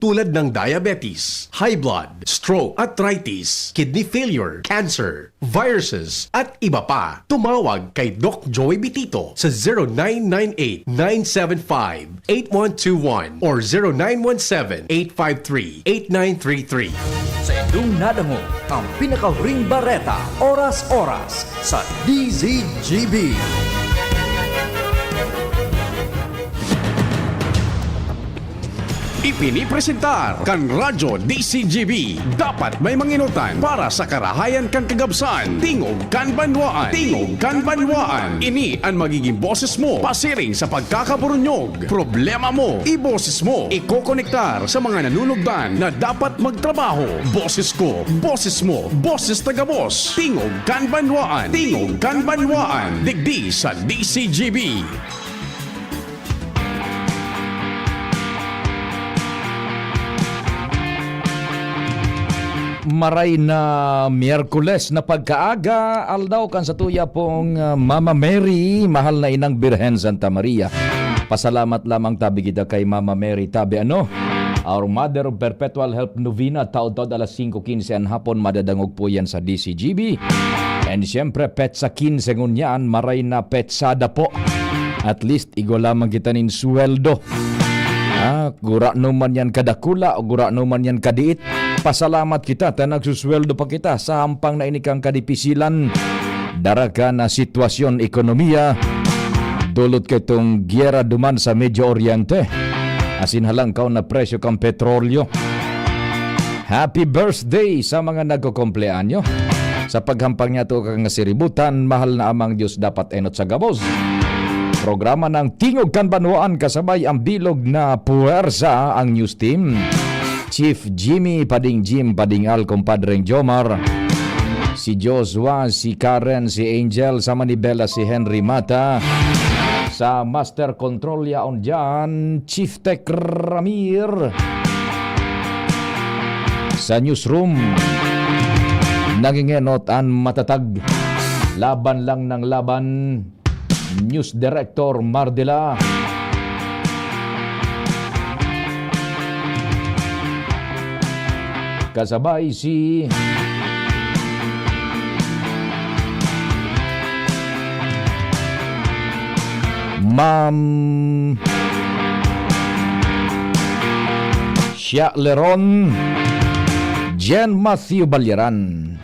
tulad ng diabetes, high blood, stroke, arthritis, kidney failure, cancer, viruses, at iba pa. Tumawag kay Doc Joey Bitito sa 0998-975-8121 or 0917-853-8933. Sa inyong nadango ang pinakahuring bareta, oras-oras sa DZGB. Ipinipresentar kan Radyo DCGB. Dapat may manginutan para sa karahayan kan kagabsan. Tingog kan banwaan. Tingog kan banwaan. Ini ang magiging boses mo pasiring sa pagkakaburunyog. Problema mo, iboses mo. Ikokonektar sa mga nanunugdan na dapat magtrabaho. Boses ko, boses mo, boses tagabos. Tingog kan banwaan. Tingog kan banwaan. Digdi sa DCGB. Maray na Miyerkules na pagkaaga, aldaw kan sa tuya pong Mama Mary, mahal na inang Birhen Santa Maria. Pasalamat lamang tabi kita kay Mama Mary. Tabi Our Mother of Perpetual Help Novena, taod-taod alas 5:15 ang hapon, madadangog po yan sa DCGB. And siyempre, petsa 15 ngunyan, maray na petsada po. At least, igo lamang kita nin sweldo. Gura naman yan kadakula o gura naman yan kadiit. Pasalamat kita ta nagsusweldo pa kita sa hampang na inikang kadipisilan. Daraga na sitwasyon ekonomiya. Dulot kitong gyera duman sa Medio Oriente. Asin halangkaw na presyo kang petrolyo. Happy birthday sa mga nagkukumpleanyo. Sa paghampang niya to kang siributan, mahal na amang Diyos dapat enot sa gabos. Programa ng Tingog kan Banwaan kasabay ang bilog na puwersa ang news team. Chief Jimmy, Pading Jim, Pading Al, Compadreng Jomar, si Joshua, si Karen, si Angel, sa Manibela, si Henry Mata, sa Master Control yaon dyan, Chief Tech Ramir, sa newsroom, nangingenot ang matatag, laban lang ng laban, News Director Mardela, kasabay si Ma'am Shia Leron, Jen Matthew Balyaran,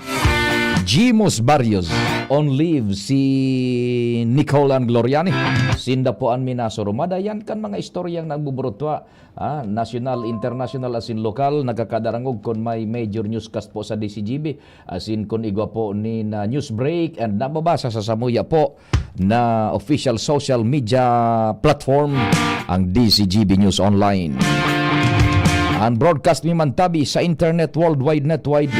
Jimos Barrios, on leave si Nicolan Gloriani. Sinda po ang minasurumada. Yan kan mga istoryang nagbuburutwa. National, international, asin lokal. Nagkakadarangog kung may major newscast po sa DCGB. Asin kung igwa po ni na news break and nababasa sa samuya po na official social media platform ang DCGB News Online. Ang broadcast mi mantabi sa internet worldwide netwide.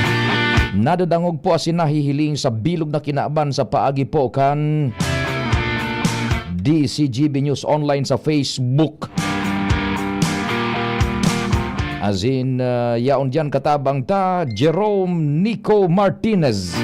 Nadadangog po asin nahihiling sa bilog na kinaaban sa paagi po kan DCGB News Online sa Facebook. As in, yaon dyan katabang ta, Jerome Nico Martinez.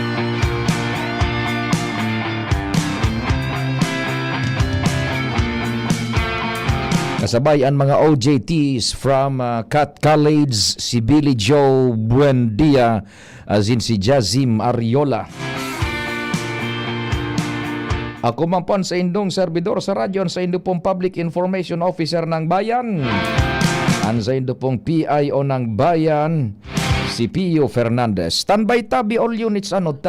Kasabay ang mga OJTs from Cat College, si Billy Joe Buendia, as in si Jazim Ariola. Ako man po sa indong servidor sa radyo, sa indo pong Public Information Officer ng Bayan. Ang sa indo pong PIO ng Bayan, si Pio Fernandez. Standby tabi all units not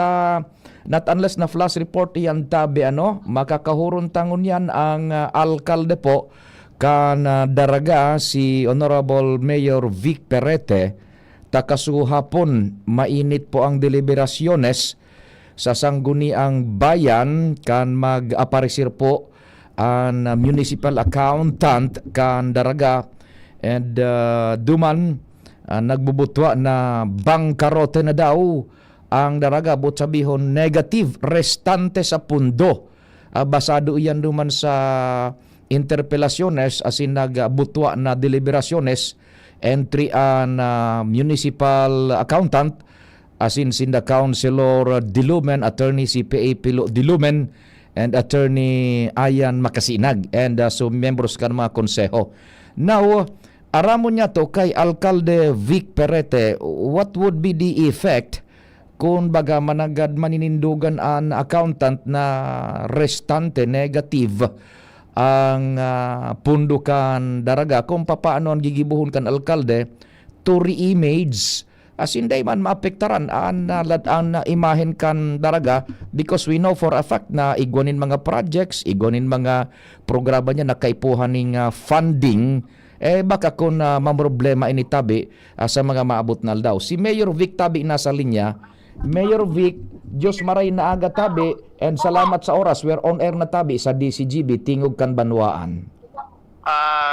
unless na flash report yan tabi makakahuron tangon yan ang alkalde po kan daraga si Honorable Mayor Vic Perete. Takasuhapon mainit po ang deliberasyones sa sangguniang bayan kan mag-aparisir po ang municipal accountant kan daraga and duman nagbubutwa na bangkarote na daw ang daraga but sabihon negative restante sa pundo. Basado iyan duman sa interpelasyones asin nagbutwa na deliberasyones entry an municipal accountant asin sinda Councilor Dilumen, Attorney CPA Pilo Dilumen and Attorney Ayan Makasinag and so members kan mga konseho. Now, Aramon niya to kay Alcalde Vic Perete, what would be the effect kung baga managad maninindugan an accountant na restante negative ang pundukan daraga kung papaano ang gigibuhon kan alkalde to re-image as in day man maapektaran ang imahen kan daraga because we know for a fact na igwanin mga projects, igwanin mga programa niya na kaipuhan ng funding baka kung mamroblema ini tabi sa mga maabot na aldaw. Si Mayor Vic tabi nasa linya. Mayor Vic, Diyos maray na aga tabi and salamat sa oras. We're on air na tabi sa DCGB Tingog Kanbanwaan.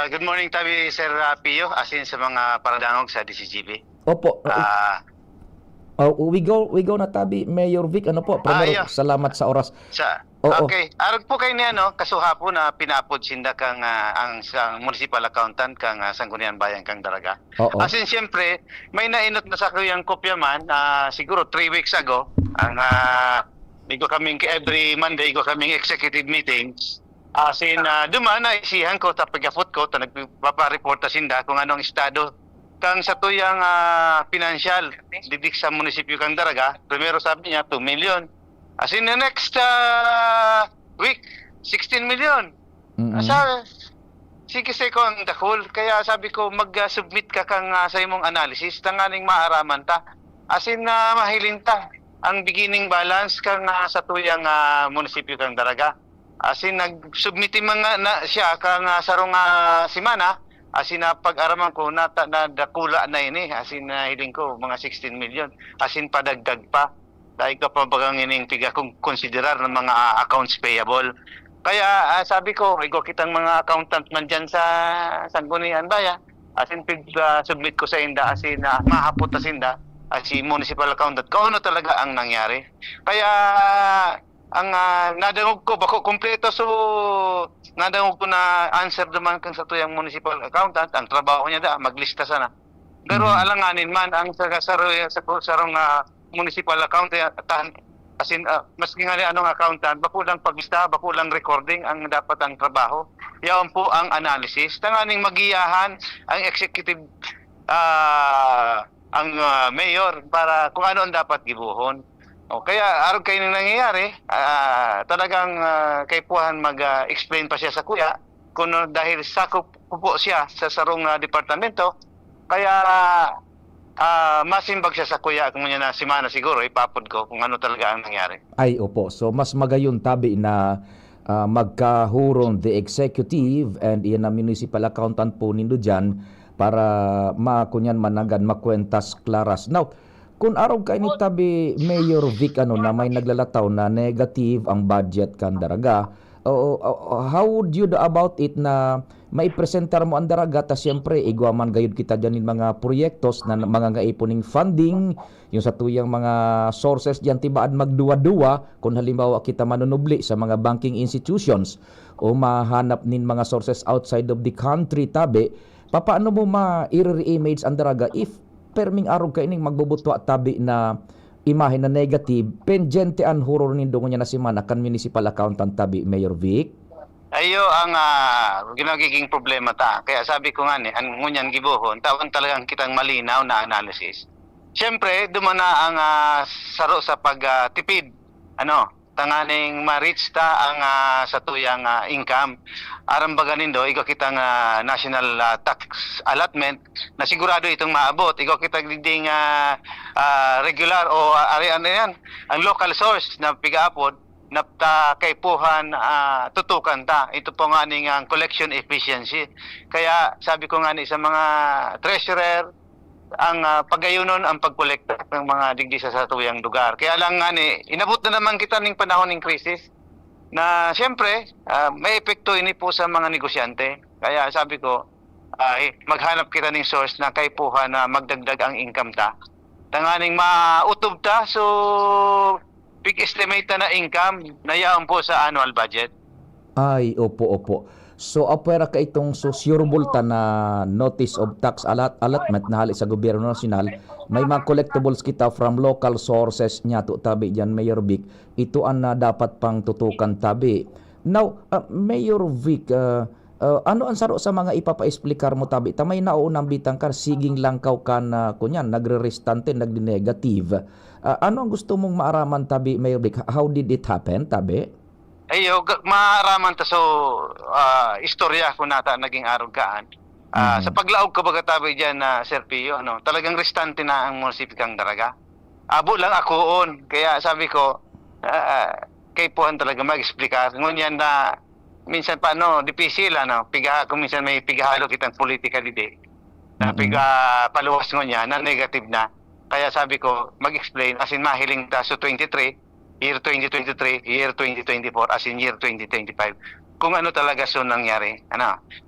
Good morning tabi Sir Pio, asin sa mga paradangog sa DCGB. Opo. We go na tabi Mayor Vic. Ano po? Primero, salamat sa oras. Okay. Arag po kayo niya kasuha po na pinapod sinda kang ang municipal accountant kang Sangguniang Bayan kang Daraga. Asin siyempre may nainot na sa kuyang kopya man siguro 3 weeks ago ang igo kaming every Monday igo kaming executive meetings. Asin duman na isihan ko ta pagafot ko ta nagpapa-report ta sinda kung anong estado kang sa tuyang financial didik sa munisipyo kang Daraga. Primero sabi niya 2 million. As in the next week, 16 million. Sige ko ang dakol. Kaya sabi ko, mag-submit ka kang sa imong analysis. Tanganing maaraman ta. As in, mahilin ta. Ang beginning balance kang sa tuyang munisipyo kang Daraga. As in, nag-submit mga na siya kang sarong simana. As in, pag-araman ko, nadakula na ini. As in, hiling ko, mga 16 million. As in, padagdag pa. Dahil ka pa bagang ining tiga kung konsiderar ng mga accounts payable. Kaya sabi ko, igo kitang mga accountant man dyan sa Sangguniang Bayan. Asin submit ko sa inda, asin mahapot na sinda, asin municipal accountant. Kung ano talaga ang nangyari. Kaya ang nadangog ko, bako kompleto so nadangog ko na answer naman kang sa tuyang municipal accountant. Ang trabaho niya da, maglista sana. Pero alanganin man, ang sarong municipal accountant as in maski nga anong accountant bakulang paglista bakulang recording ang dapat ang trabaho yaon po ang analysis tanganing magiyahan ang executive ang mayor para kung ano ang dapat gibuhon kaya aron kay nangyayari talagang kaypuhan mag-explain pa siya sa kuya kung dahil sakop po siya sa sarong departamento kaya masimbag siya sa kuya kung niya na simana siguro ipapod ko kung ano talaga ang nangyari. Ay opo, so mas magayon tabi na magkahuron the executive and iyan na municipal accountant po nindo dyan para makunyan managan makwentas klaras. Now, kung araw ka ini tabi Mayor Vic na may naglalataw na negative ang budget kan Daraga, how would you do about it na maipresentar mo ang Daraga ta siyempre igwaman gayud kita dyan mga proyektos na mga ngaipuning funding yung sa tuyang mga sources dyan tibaan magduwa-duwa kung halimbawa kita manunubli sa mga banking institutions o mahanap nin mga sources outside of the country tabi papaano mo ma-re-image ang Daraga if perming araw ka ining magbubutwa tabi na imahe na negative penjente an horror nindo niya na simana kan municipal accountant tabi Mayor Vic. Ayo ang ginagiging problema ta. Kaya sabi ko nga ang ngunyan gibuhon, tawan talagang kitang malinaw na analysis. Siyempre, dumana ang saro sa pagtipid. Tanganing ma-reach ta ang sa tuyang income. Aram baga nindo, ikaw kitang national tax allotment na sigurado itong maabot. Ikaw kitang ding regular o ang local source na pigaapod na kaipuhan tutukan ta. Ito po nga ang collection efficiency. Kaya sabi ko nga sa mga treasurer, ang pagayunon ang pagkolekta ng mga digdi sa tuyang lugar. Kaya lang nga inabot na naman kita ng panahon ng krisis na siyempre may epekto ini po sa mga negosyante. Kaya sabi ko, maghanap kita ng source na kaipuhan na magdagdag ang income ta. Tanganing mautob ta, so big estimate na income na yaon po sa annual budget. Ay, opo. So, apera ka itong surebulta na notice of tax allotment na hali sa gobyerno nasyonal, may mga collectibles kita from local sources niya to tabi dyan, Mayor Vic. Ito ang dapat pang tutukan tabi. Now, Mayor Vic, Ano ang saro sa mga ipapaexplikar mo tabi? Tamay naunang bitang ka, siging langkaw ka na kunyan, nagre-restante, nagdi-negative. Ano ang gusto mong maaraman tabi, Mayor Vic? How did it happen tabi? Ayo, maaraman ta so istorya ko nata naging arugaan. Sa paglaog ko baga tabi diyan na Sir Pio, ano, talagang restante na ang munisipyo kang Daraga. Abo lang akoon. Kaya sabi ko, kay puhan talaga mag-explicar. Ngunyan na minsan pa difícil kung minsan may pigahalo kitang politika didi. Na paluwas ngunyan na negative na. Kaya sabi ko, mag-explain as in mahiling ta so 23, year 2023, year 2024, as in year 2025. Kung ano talaga so nangyari.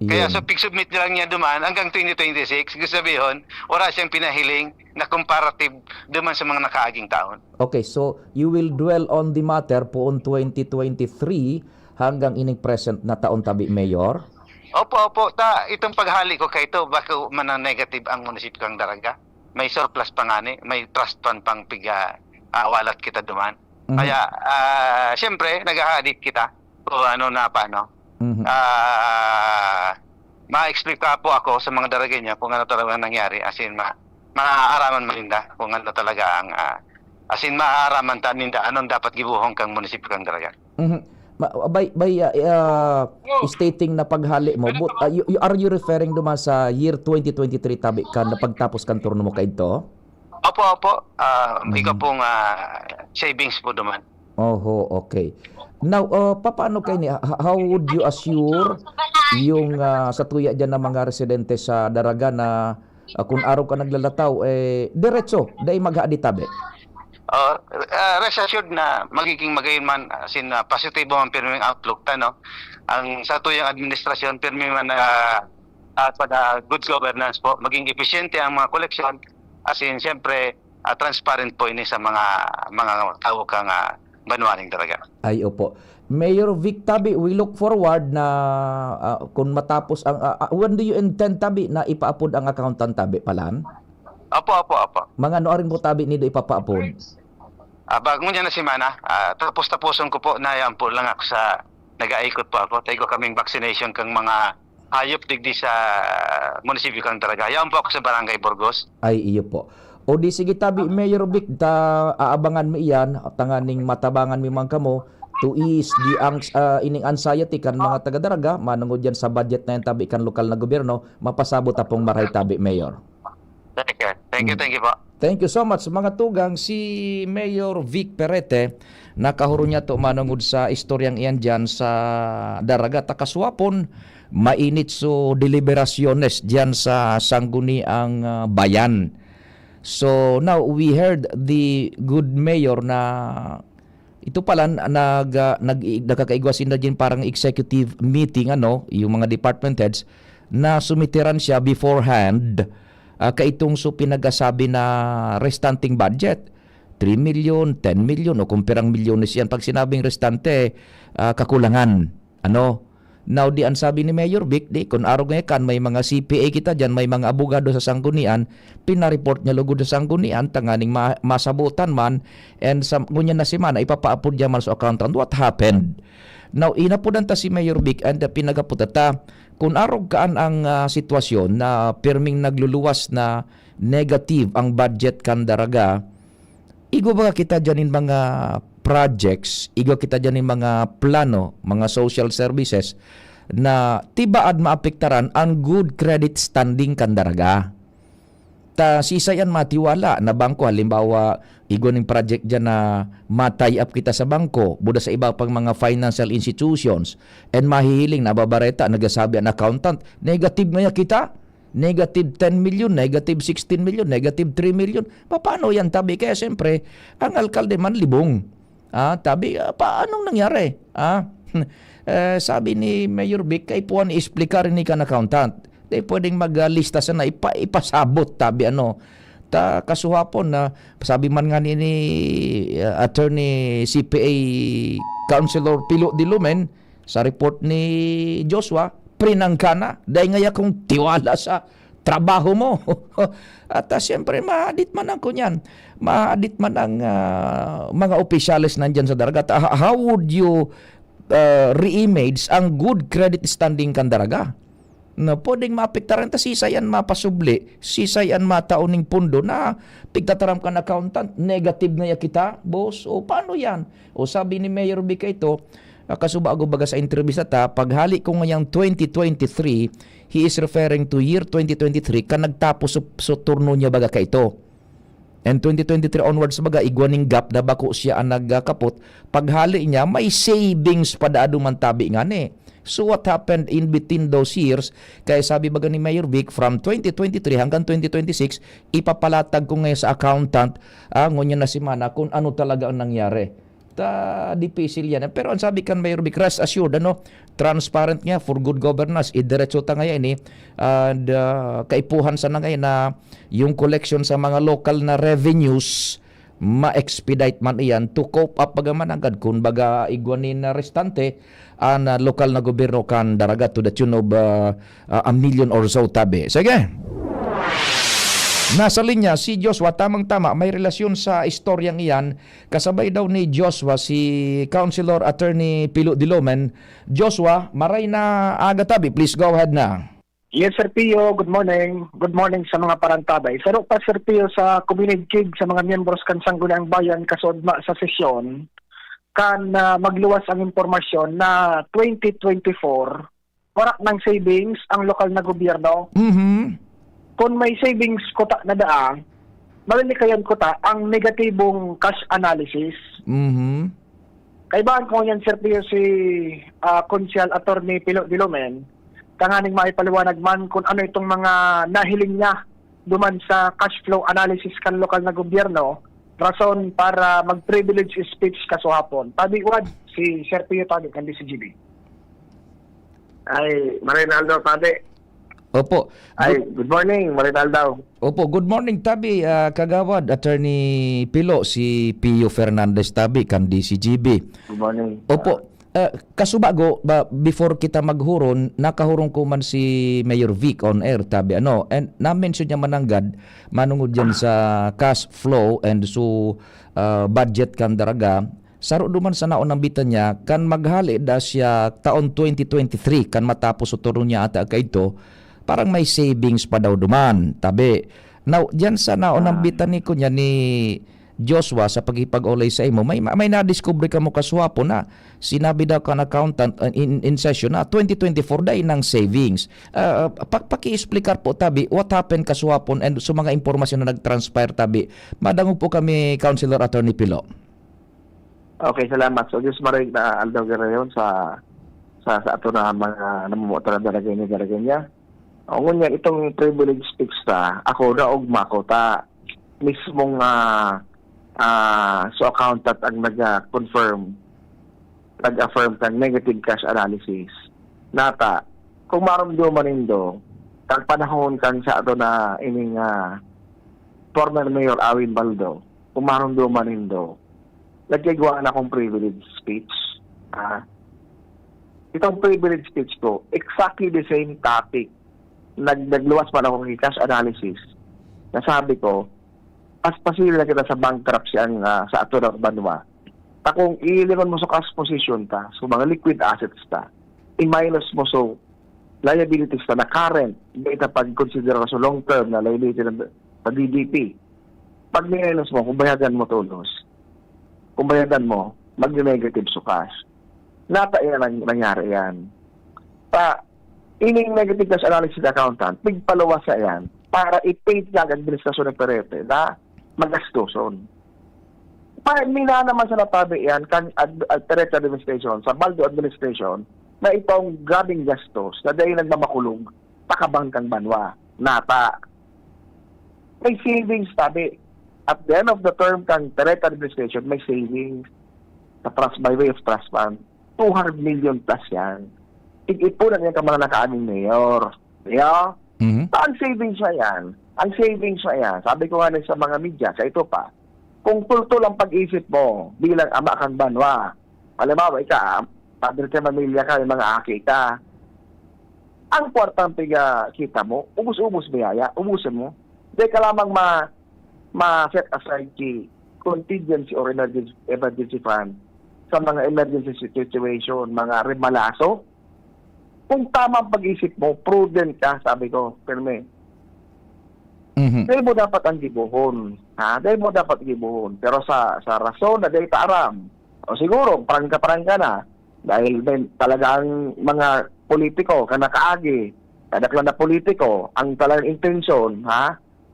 Kaya so pig-submit lang niya dumaan hanggang 2026. Gusto sabihin, wala siyang pinahiling na comparative duman sa mga nakaaging taon. Okay, so you will dwell on the matter poon 2023 hanggang ining present na taon tabi, Mayor? Opo. Itong paghali ko kay ito, baka man negative ang munisipyo kang Daraga. May surplus pa nga may trust fund pang walat kita duman. Kaya, siyempre, nag-a-audit kita kung ano na paano. Ma-explain ka po ako sa mga Daragenya kung ano talaga nangyari. As in, maaaraman malinda kung ano talaga ang as in, maaaraman ta ninda anong dapat gibuhong kang munisipyo kang Daraga. By stating na paghali mo, are you referring duman sa year 2023 tabi ka na pagtapos kang turno mo kay ito? Opo. Ikaw pong savings po duman. Oho, okay. Now, paano kayo ni? How would you assure yung sa tuya dyan ng mga residente sa Daraga na kung araw ka naglalataw, diretso, dahil mag-haadi tabi? Rest assured na magiging magayon man sin positibo man pirming outlook ang sa tuyang administrasyon pirmi man pada good governance po maging efficiente ang mga koleksyon as in siyempre transparent po ini sa mga tao kang banwaning Daraga. Ay opo. Mayor Vic tabi, we look forward na kung matapos ang when do you intend tabi na ipaapod ang accountant tabi palan? Opo. Mga ano rin mo tabi nido ipapaapod? Bago niya na si Mana, tapos-tapuson ko po, nayaan po lang ako sa, nag-aikot po ako, tayo ko kaming vaccination kang mga hayop digdi sa munisipyo kang Daraga. Yaan po ako sa Barangay Burgos. Ay, iyo po. O di sige tabi, Mayor Vic, aabangan mo iyan, tanganing matabangan mo man kamo, to ease the ining anxiety kan mga taga-Daraga, manungod yan sa budget na yan tabi kan lokal na gobyerno, mapasabot apong maray tabi, Mayor. Thank you po. Thank you so much mga tugang si Mayor Vic Perete nakahuro niya to manungod sa istoryang iyan dyan sa Daraga takaswapon mainit so deliberaciones dyan sa sangguniang bayan. So now we heard the good mayor na ito pala nagkakaigwasin na dyan parang executive meeting yung mga department heads na sumitiran siya beforehand kaitong so pinagasabi na restanting budget 3 million, 10 million o kung pirang milyones yan pag sinabing restante kakulangan now di ang sabi ni Mayor Vic di kung araw ngayon kan may mga CPA kita dyan may mga abogado sa sanggunian pinareport niya lugod sa sanggunian tanganing masabutan man and ngunyan na si man ipapaapod niya man sa accountant what happened now inapudan ta si Mayor Vic and pinagaputata kung araw kaan ang sitwasyon na pirming nagluluwas na negative ang budget kan Daraga, igo ba kita dyanin mga projects, igo kita dyanin mga plano, mga social services na tibaad maapektaran ang good credit standing kan Daraga. Ta sisayan matiwala na bangko halimbawa igo ning project dyan na matay up kita sa bangko buda sa iba pang mga financial institutions and mahihiling na babareta nagasabi ang accountant negative nga kita negative 10 million negative 16 million negative 3 million paano yan tabi kaya siyempre ang alkalde man libong tabi paanong nangyari sabi ni Mayor Vic kay puan i-explicar ni kan accountant pwedeng maglista sana ipasabot tabi ta kasuhapon na sabi man nga ni attorney CPA Councilor Pilo de Lumen sa report ni Joshua prinangkana dahil ngaya kung tiwala sa trabaho mo at siyempre maadit man ang kunyan maadit man ang mga opisyalis nandyan sa Daraga how would you re-image ang good credit standing kan daraga. Na pwedeng maapektaran ta sisayan mapasubli, sisayan matauning pundo na pigtataram kan accountant, negative na ya kita, boss. O paano yan? O sabi ni Mayor Vic ito, kasubago baga sa interview ta, paghali ko ngayang 2023, he is referring to year 2023 kan nagtapos sa turno niya baga ka ito. And 2023 onwards baga, igwaning gap na bako siya ang nagkapot. Paghali niya, may savings pa daado man tabi nga ni. So what happened in between those years? Kaya sabi baga ni Mayor Vic, from 2023 hanggang 2026, ipapalatag ko ngayon sa accountant, ngunya na si Mana, kung ano talaga ang nangyari. Difficile yan. Pero ang sabi kan Mayor Vic, rest assured, transparent niya for good governance. Idiretso ta ngayon and kaipuhan sa na ngayon na yung collection sa mga local na revenues, ma-expedite man iyan to cope up bagaman agad kung baga igwanin na restante ang lokal na gobyerno kan daraga to the tune of 1 million or so tabi. Sige. Nasa linya si Joshua, tamang-tama, may relasyon sa istoryang iyan. Kasabay daw ni Joshua si Councilor Attorney Pilo Dilomen. Joshua, maray na aga tabi. Please go ahead na. Yes, Sir Pio. Good morning. Good morning sa mga parantabay. Saro pa, Sir Pio, sa communique sa mga miyembros kan Sangguniang Bayan kasodma sa sesyon kan magluwas ang impormasyon na 2024 wala ng savings ang lokal na gobyerno. Kung may savings kota na daang, malilikayan kota ang negatibong cash analysis. Kaibaan ko yan, Sir Pio, si Consial Attorney Pilo Dilomen, tanganing maipaliwanag man kung ano itong mga nahiling niya duman sa cash flow analysis kan lokal na gobyerno, rason para mag-privilege speech kasuhapon. Tabiwad si Sir Pio tabi kan DCGB. Ay, Marinaldo tabi. Opo. Ay, good morning, Marinaldo. Opo, good morning tabi, kagawad Attorney Pilo, si Pio Fernandez tabi kan DCGB. Good morning. Opo. Kasubago, before kita maghuron, nakahurong ko man si Mayor Vic on air, tabi and na-mention niya mananggad, manungod yan sa cash flow and so budget kan daraga, saro duman sa naon bitan niya, kan maghali da siya taon 2023, kan matapos uturo niya ata ka ito, parang may savings pa daw duman, tabi. Now, dyan sa naon bitan ni ko niya ni Joshua sa pagipag-olay sa imo, may na-discover ka mo kaswapo na sinabi daw kan accountant in session na 2024 day ng savings. Paki-explicar po tabi what happened kaswapon and sa mga impormasyon na nag-transpire tabi. Madangog po kami, Councilor Attorney Pilo. Okay, salamat. So, just marig na Aldo Guerrero sa ato na mga namumuoto na dalagay niya. O ngunyan, itong privilege speech ta, ako na ugma ko ta mismong so accountant ang nag-affirm kang negative cash analysis. Nata, kung maramdaman nindo, kang panahon kang sa ato na ining former Mayor Awin Baldo, kung maramdaman nindo, nagkagawa na akong privilege speech. Itong privilege speech ko, exactly the same topic. Nagluwas pa na akong cash analysis. Nasabi ko, paspasil na kita sa bankruptcy ang sa ato ng banwa. Kung ilingon mo sa cash position ta, so mga liquid assets ta, i-minus mo so liabilities ta na current, data pag-consider sa long-term na liability sa DDP. Pag minus mo, kung bayadan mo tulos, kung bayadan mo, mag-negative so cash. Nata yan nangyari yan. Ining negative cash analysis accountant, pigpalawas sa yan para i-pay niya ang administrasyon ng perete na magastoson. Mina naman sa natabi yan kan Perete administration, sa Baldo administration, na itong grabing gastos na dahil nagmamakulog, pakabangkang banwa. Nata. May savings tabi. At the end of the term kang Perete administration, may savings sa trust by way of trust fund. 200 million plus yan. Tig-ipunan yan ka mga nakaaming mayor. Yeah? Ang savings na yan, sabi ko nga sa mga media, sa ito pa, kung tulto lang pag-isip mo bilang ama kang banwa, halimbawa, padre ka, mamilya ka, mga aki ka, ang kwartang kita mo, ubus-ubus biyaya, ubusin mo, hindi ka lamang ma-set aside ki contingency or emergency fund sa mga emergency situation, mga remalaso. Kung tama ang pag-isip mo, prudent ka, sabi ko, Perme. Mhm. Dahil mo dapat ang gibuhon. Dahil mo dapat gibuhon. Pero sa rason na dahil taaram, o siguro, parang-ka na, dahil talagang mga politiko, kanakaagi, kadaklan na politiko, ang talagang intensyon,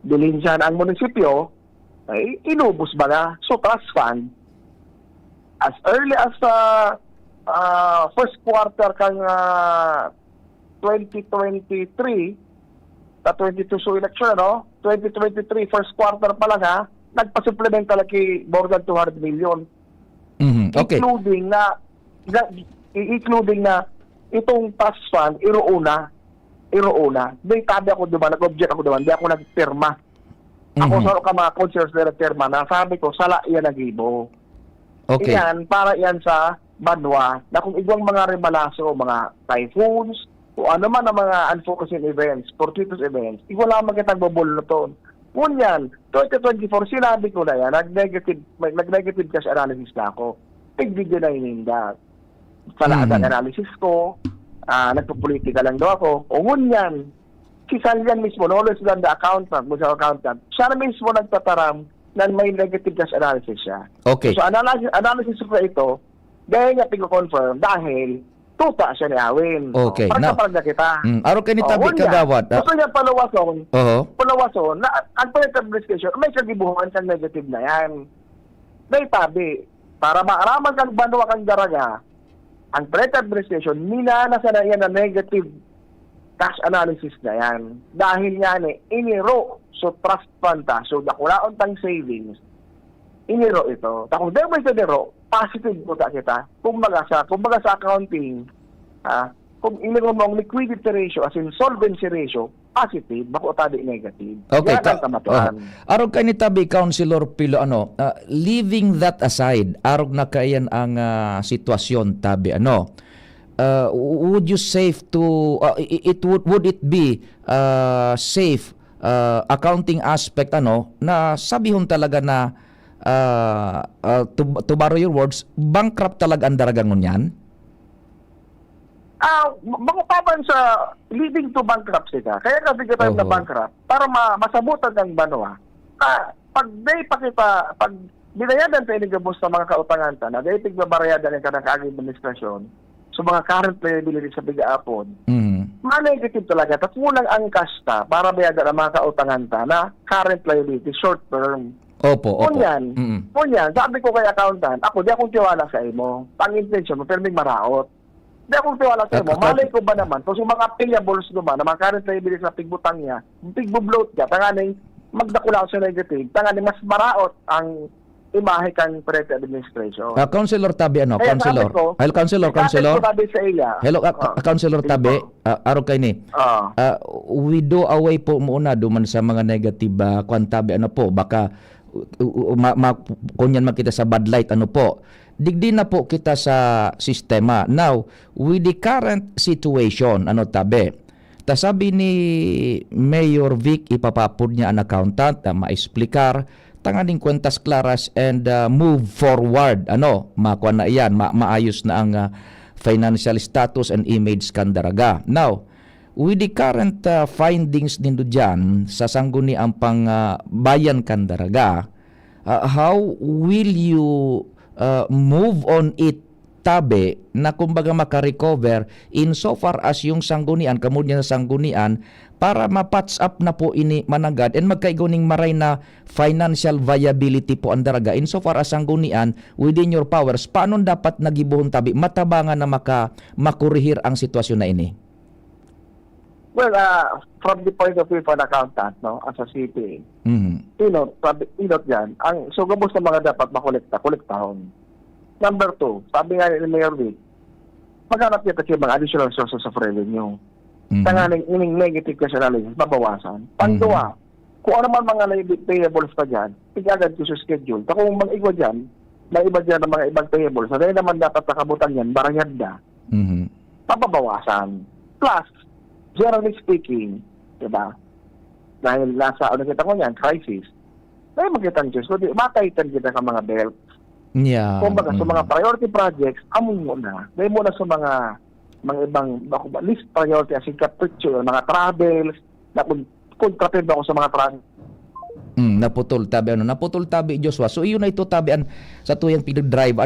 bilhin siya ang munisipyo, ay inubos ba na? So, trust fund, as early as first quarter kang 2023, 22 so election, 2023 first quarter pa lang, nagpa-supplement talaki more than 200 million. Mhm. Okay. Including na itong trust fund, iroona. May tabi ako diba, nag-object ako diba, hindi ako nagpirma. Ako sa mga conscious na nagpirma, nasabi ko, sala yan nagibo. Okay. Iyan, para yan sa Banwa, na kung ibang mga remalaso, mga typhoons, o ano man ang mga unforeseen events, fortuitous events, wala magkitang bubuluton. Ngunyan, 2024, sinabi ko na yan, nag-negative cash analysis na ako. Pig-video na ininda. Sa lahat ng analysis ko, nagpo-politika lang daw ako. O ngunyan, si Salyan mismo, always than the accountant, siya na mismo nagtataram na may negative cash analysis siya. Okay. So, analysis ko ito, dahil nga pingo-confirm, dahil tuta siya ni Awin. Okay. Now, Parang kita. Araw kayo ni Tabi Kagawad. Gusto niya palawason, na ang pre-administration, may kagibuhan kang negative na yan. May tabi. Para maaraman kang Banwa kang daraga, ang pre-administration, minanasa na yan na negative cash analysis na yan. Dahil yan iniro, so trust fund ta, so dakulaon tang savings, iniro ito. Kung di mo ito niro, positive po kita. Kumbaga sa accounting, kung iniro mo ang liquidity ratio, as in solvency ratio, positive, bako tabi negative. Okay. Yan ang kamatuan. Arog kay ni Tabi, Councilor Pilo, leaving that aside, arog na kayan ang sitwasyon, Tabi, would you safe to, would it be safe, accounting aspect, na sabihon talaga na, to borrow your words, bankrupt talaga ang daragangon yan? Makupaban sa leading to bankruptcy ka. Kaya kasi kita na bankrupt para masabutan ng Banwa. Pag binayadan tayo ni Gabos sa mga kautangan ta, na dahil tigbabayadan ng kanang administrasyon, so mga current liability sa bigaapon, ma-negative talaga. Tapos mulang ang cash ta para bayadan ang mga kautangan ta na current liability, short term. Opo. Kunyan, sabi ko kay accountant, ako di akong tiwala sa imo. Pang-intention mo, pero may maraot. Di akong tiwala sa imo. Malay ko ba naman, kung mga payables naman, na mga current liabilities na pigbutang niya, pigbubloat niya, tanganing magdakula sa negative, tanganing mas maraot ang imahe kang pre-administration. Councilor Tabi, Kaya Councilor. sabi ko, Hello, Councilor. sabi sa iya. Hello, Councilor Tabi. Araw kayo ni. We do away po muna duman sa mga negative Tabi, baka kunyan makita sa bad light, digdi na po kita sa sistema. Now, with the current situation, Tabi, sabi ni Mayor Vic, ipapapod niya ang accountant, maesplikar, tanganing kwentas claras and move forward. Makuha na iyan, maayos na ang financial status and image kan daraga. Now, with the current findings nindo dyan, sa sangguni ang pang bayan kan daraga, how will you move on it, Tabi, na kumbaga makarecover in so far as yung sanggunian, kamudya sa sanggunian, para ma-patch up na po ini managad and magkaiguning maray na financial viability po ang daraga in so far as sanggunian within your powers. Paano dapat nagibuhon, Tabi, matabangan na makurihir ang sitwasyon na ini? Well, from the point of view of an accountant, as a CPA, inot yan, so gabos na mga dapat kolektahon. Number 2, sabi nga ni Mayor Vic, maghanap niya kasi mga additional sources of revenue. Tanganing ining negative cash analysis, mabawasan. Panggawa, kung ano man mga payables pa dyan, tigagad ko sa schedule. Kung mag-iwa dyan, may iba dyan ng mga ibang payables, na dahil naman dapat nakabutan yan, barangad na, mababawasan. Plus, generally speaking, diba, dahil nasa, kita ko yan, crisis, dahil magkita ang Diyos, mataitan kita ka mga belt. Yeah. Kumbaga, sa mga priority projects, among muna. Dahil muna sa mga ibang list priority as in capriccio, mga travels, na contracted ako sa mga travel. Naputol tabi Joshua. So iyon na ito tabian sa tuyang pag-drive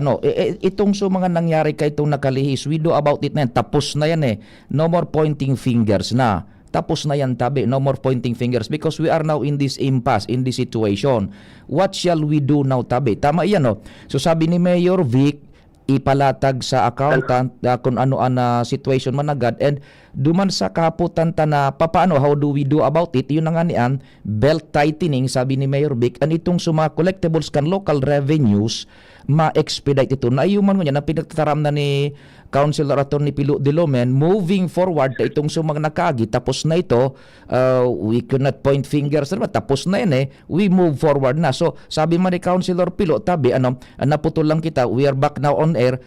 itong so mga nangyari kay itong nakalihis, we do about it na yan. Tapos na yan no more pointing fingers na. Tapos na yan tabi, no more pointing fingers because we are now in this impasse, in this situation. What shall we do now tabi? Tama yan So sabi ni Mayor Vic, ipalatag sa accountant kung ano ang situation man agad, and duman sa kaputan ta na paano, how do we do about it, yun na nga niyan, belt tightening sabi ni Mayor Vic, and itong suma collectibles kan local revenues ma-expedite ito na ayuman mo niya na pinagtataram na ni Councilor Atty. Pilo Dilomen, moving forward na itong sumang nakagi, tapos na ito, we cannot point fingers na tapos na yan we move forward na. So sabi man ni Councilor Pilo, tabi naputol lang kita, we are back now on air,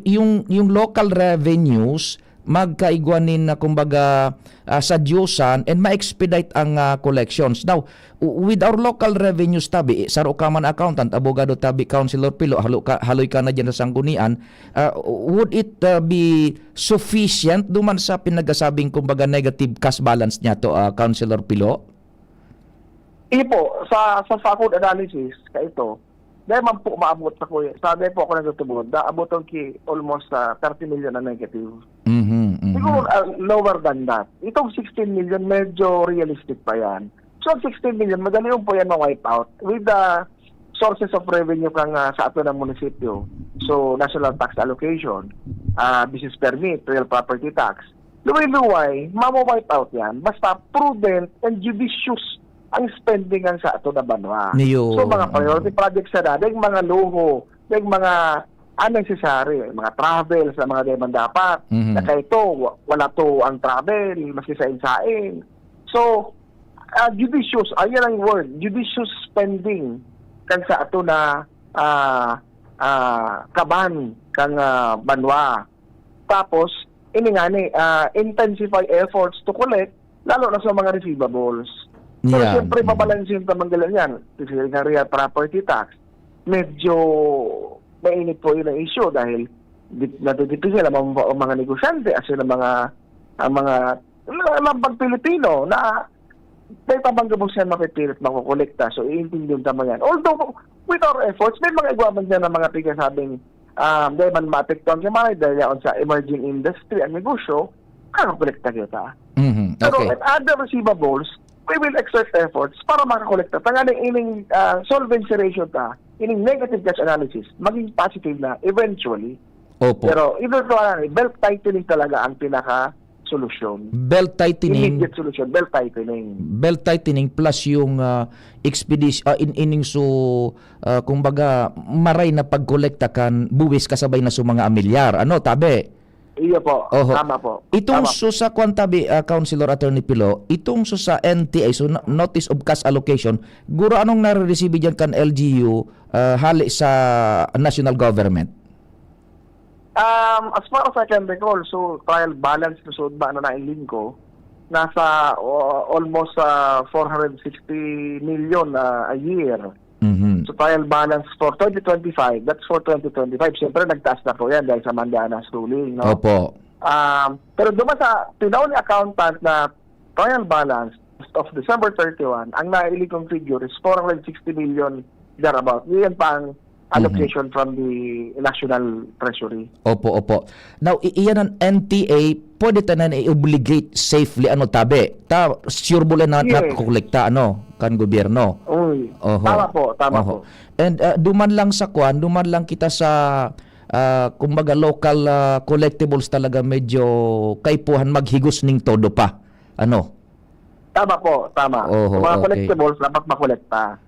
yung local revenues magkaigwanin na kumbaga sa Diyosan and ma-expedite ang collections. Now, with our local revenues tabi, saro ka man accountant, abogado tabi, Councilor Pilo, haloy ka na dyan sa sanggunian, would it be sufficient duman sa pinagasabing kumbaga negative cash balance niya to, Councilor Pilo? Ipo, sa SACOD analysis, ka ito, dahil man po maabot sa kuya, sabi po ako nagtutubod, abot ang almost 30 million na negative. Siguro lower than that. Itong 16 million, medyo realistic pa yan. So 16 million, madali yung po yan ma-wipe out with the sources of revenue kang sa ato ng munisipyo. So national tax allocation, business permit, real property tax. Luway-luway, ma-wipe out yan. Basta prudent and judicious ang spending ang sa ato na banwa. So mga priority projects na dahil mga luho, dahil mga unnecessary, mga travels na mga deman dapat. Na kaya ito, wala to ang travel, maski sain-sain. So, judicious, ayan ang word, judicious spending kan sa ato na kaban kang banwa. Tapos, ini nga ni, intensify efforts to collect, lalo na sa mga receivables. So, siyempre, babalansin tamang galan yan. Kasi nga real property tax, medyo mainit po yun ang issue dahil natutipis sila ang mga negosyante as yun ang mga lambang Pilipino na may tamang gabos yan mapipilit makukolekta. So, iintindihan tama yan. Although, with our efforts, may mga igwaman dyan ng mga pigasabing dahil man maapektuhan siya mga dahil yan sa emerging industry ang negosyo, kakakolekta kita. Pero at other receivables, we will exert efforts para makakolekta. Tangaling ining solvency ratio ta, ining negative cash analysis, maging positive na eventually. Opo. Pero belt tightening talaga ang pinaka-solusyon. Belt tightening. Immediate solution, belt tightening. Belt tightening plus yung expedition, kumbaga, maray na pagkolekta kan, buwis kasabay na sa mga amilyar. Tabi? Iya po, tama po. Itong tama. sa kwantabi, Councilor Atty. Pilo, itong sa NTA, so Notice of Cash Allocation, guro anong nare-receive dyan kan LGU hali sa national government? As far as I can recall, so trial balance na so ba na nailing ko, nasa almost 460 million a year. So trial balance for 2025, that's for 2025. Siyempre nagtaas na po yan dahil sa Mandanas ruling. No? Opo. Pero duman sa tinaw ni accountant na trial balance of December 31, ang nailing kong figure is 460 million thereabout. Yan pang allocation from the National Treasury. Opo. Now, iyan ang NTA, pwede ta na i-obligate safely, tabi? Sure bula na nakukolekta, kan gobyerno. Uy, tama po. And duman lang kita sa, kumbaga, local collectibles talaga medyo kaipuhan maghigos ning todo pa. Tama po. Mga collectibles, dapat makolekta.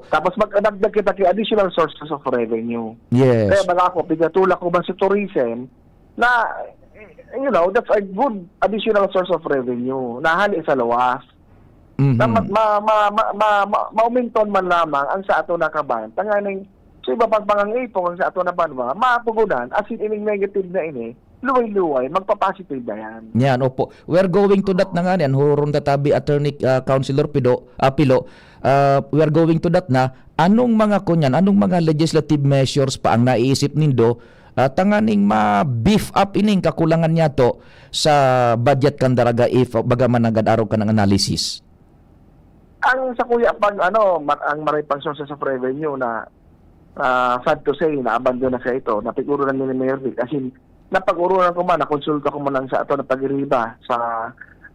Tapos magdagdag kita kay additional sources of revenue. Yes. Kaya mga ako, pigatulak ko ba sa tourism na, that's a good additional source of revenue na hali sa luwas. Na mauminton man lamang ang sa ato na kaban. Tanganing, sa iba pang pangangipong ang sa ato na banwa, mapugunan, as in ining negative na ini, luway-luway, magpa-positive na yan. Yan, opo. We're going to that na nga yan. Huron tatabi, Attorney Councilor Pilo. We're going to that na. Anong mga kunyan, anong mga legislative measures pa ang naiisip nindo tanganing ma-beef up ining kakulangan niya to sa budget kan daraga if bagaman nagad-araw ka ng analysis? Ang sa kuya, pag ang maripang sources of revenue na sad to say, na-abandon na siya ito, napiguro na ni Mayor Vic. As in, napag-urunan ko man, nakonsulta ko man lang sa ito na pag-iriba sa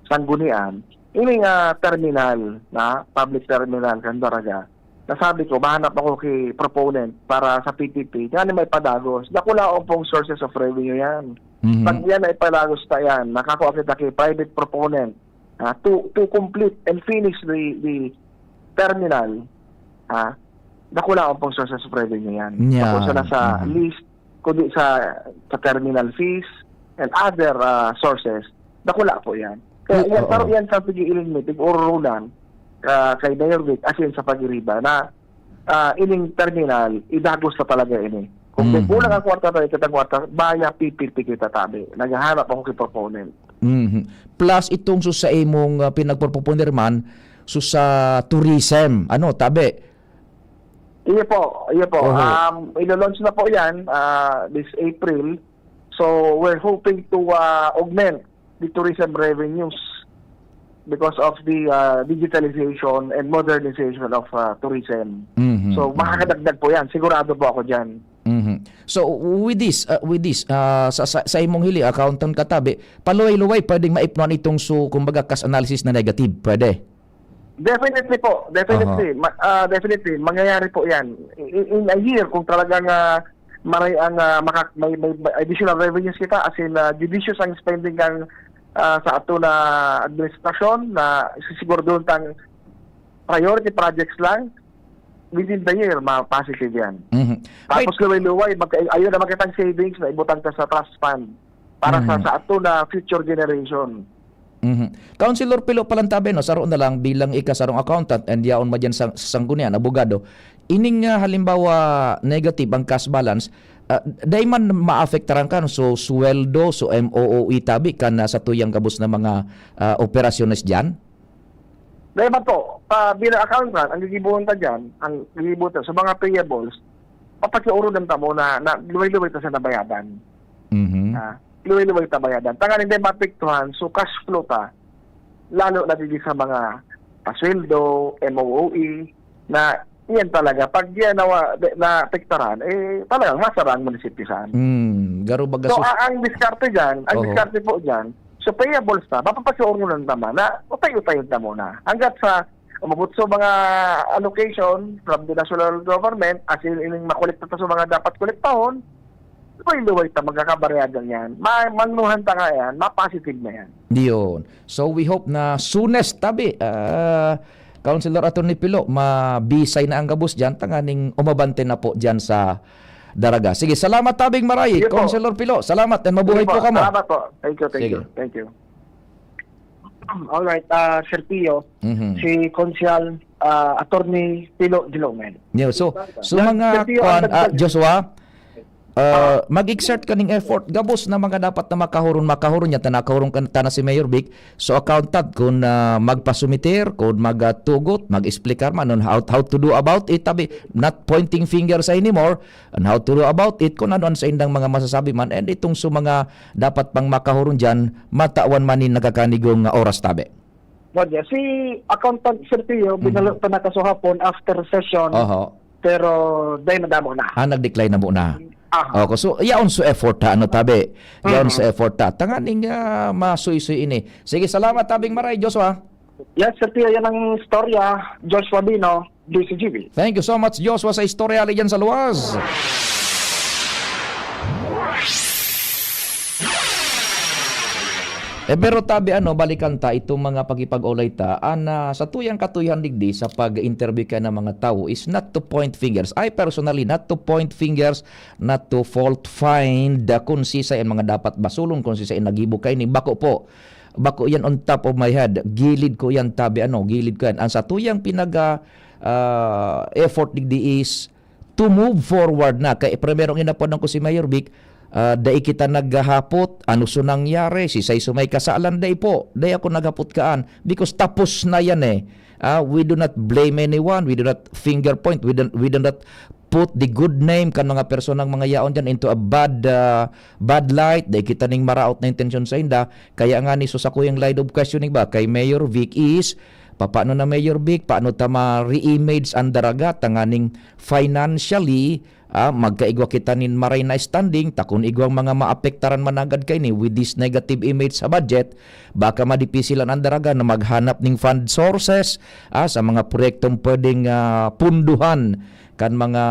Sanggunian, ini terminal, na public terminal, Candaraga. Nasabi ko, mahanap ako kay proponent para sa PPP, yan may padagos. Nakulaong pong sources of revenue yan. Mhm. Pag yan ay padagos ta yan, nakakuha kita kay private proponent to complete and finish the terminal, nakulaong pong sources of revenue yan. Yeah. Tapos na sa list, kundi sa terminal fees and other sources, nakula po yan. Kaya yan, parang yan sa pag-iiling meeting or rulan kay Mayor Vic as in sa pag-iriba na ining terminal, idagos na talaga ini. Kung may kulang ang kwarta tayo, kitang kwarta, baya PPP kita tabi. Naghahanap ako kay proponent. Plus itong sa imong pinagproponer man sa tourism, tabi? Iyo po. Ilo-launch na po yan this April. So we're hoping to augment the tourism revenues because of the digitalization and modernization of tourism. So makakadagdag po yan. Sigurado po ako dyan. So with this sa imong hili accountant katabi, paluway-luway pwedeng maipnon itong kumbaga cash analysis na negative, pwede? Definitely po. Definitely. Definitely. Mangyayari po yan. In a year, kung talagang maray ang may additional revenues kita, as in judicious ang spending kang sa ato na administrasyon na sisiguro doon tang priority projects lang, within the year, positive yan. Tapos luway-luway, ayun naman kitang savings na ibutang ka sa trust fund para sa ato na future generation. Councilor Pilo Palantabe, saroon na lang bilang sarong accountant and yaon mo dyan sa Sanggunian, abogado, ining halimbawa negative ang cash balance, day man maafektaran kan so sweldo, so MOOE tabi kan sa tuyang kabus na mga operasyones dyan? Dahil man po, bilang accountant, ang gigibuhan ta dyan, ang gigibuhan sa mga payables, papakiuro ng tamo na luway-luway ta sa nabayadan. Luway-luway ta bayadan. Tangan hindi mapiktuhan, so cash flow ta, lalo na dito sa mga pasweldo, MOOE, na yan talaga, pag yan na pektaran, talagang masara ang munisipyo-san. Garo baga so, ang diskarte dyan, diskarte po dyan, so payables na, mapapasior mo ng tama na, utay-utay yung tamo na. Hanggat sa, umabot sa mga allocation from the national government, as in makulikta sa mga dapat kuliktahon, luway-luway ta, magkakabareagan yan. Manuhan ta nga yan, ma-positive na yan. Diyon. So we hope na soonest tabi, Councilor Atty. Pilo, mabisay na ang gabus dyan, tanganing umabante na po dyan sa daraga. Sige, salamat tabing maray, Councilor Pilo. Salamat and mabuhay po kamo. Salamat po. Thank you. Alright, Sir Pio, si Consial Atty. Pilo Dilomen. So mga Joshua, mag-exert kaning effort gabos na mga dapat na makahuron niya tanakahurong kan si Mayor Vic, so accountant kung magpasumiter, kung magtugot, mag-explicar man on how to do about it, tabi not pointing fingers anymore on how to do about it, kung ano sa indang mga masasabi man, and itong mga dapat pang makahuron dyan, matawan manin nagakanigong oras tabi. Si accountant Sir Pio, binalo pa na kasahapon after session, pero dahil nadamo na. Nag-decline na muna. Okay, so yaon sa effort tabi. Yaon sa effort tanganing masuy-suy ini. Sige, salamat tabing maray, Joshua. Yes, Sir Pio, yan ang istorya. Joshua Bino, DCGB. Thank you so much, Joshua, sa istorya ali dyan sa luwas. Pero tabi balikan ta itong mga pagipag-ulay ta sa tuyang katuyhan digdi sa pag-interview ka ng mga tao is not to point fingers. I personally not to point fingers, not to fault find kung sisa yan mga dapat basulong, kung sisa yan nagibo kay ni bako po. Bako yan on top of my head. Gilid ko yan tabi gilid ko yan. Ang sa tuyang effort digdi is to move forward na. Kaya primerong inapod ko si Mayor Vic, Dai kita naghahapot, ano so nangyari, si say sumay kasalan, dai po, dai ako naghapot kaan, because tapos na yan eh. We do not blame anyone, we do not finger point, we do not put the good name kan mga personang mga yaon dyan into a bad light, dai kita ning maraot na intention sa inda, kaya nga ni so sa kuyang line of questioning ba, kay Mayor Vic is, paano na Mayor Vic, paano ta ma-re-image ang daraga, tanganing financially, magkaigwa kita nin maray na standing, takon igwang mga maapektaran managad kay ni with this negative image sa budget, baka madipisilan ang daraga na maghanap ning fund sources sa mga proyektong pwedeng punduhan kan mga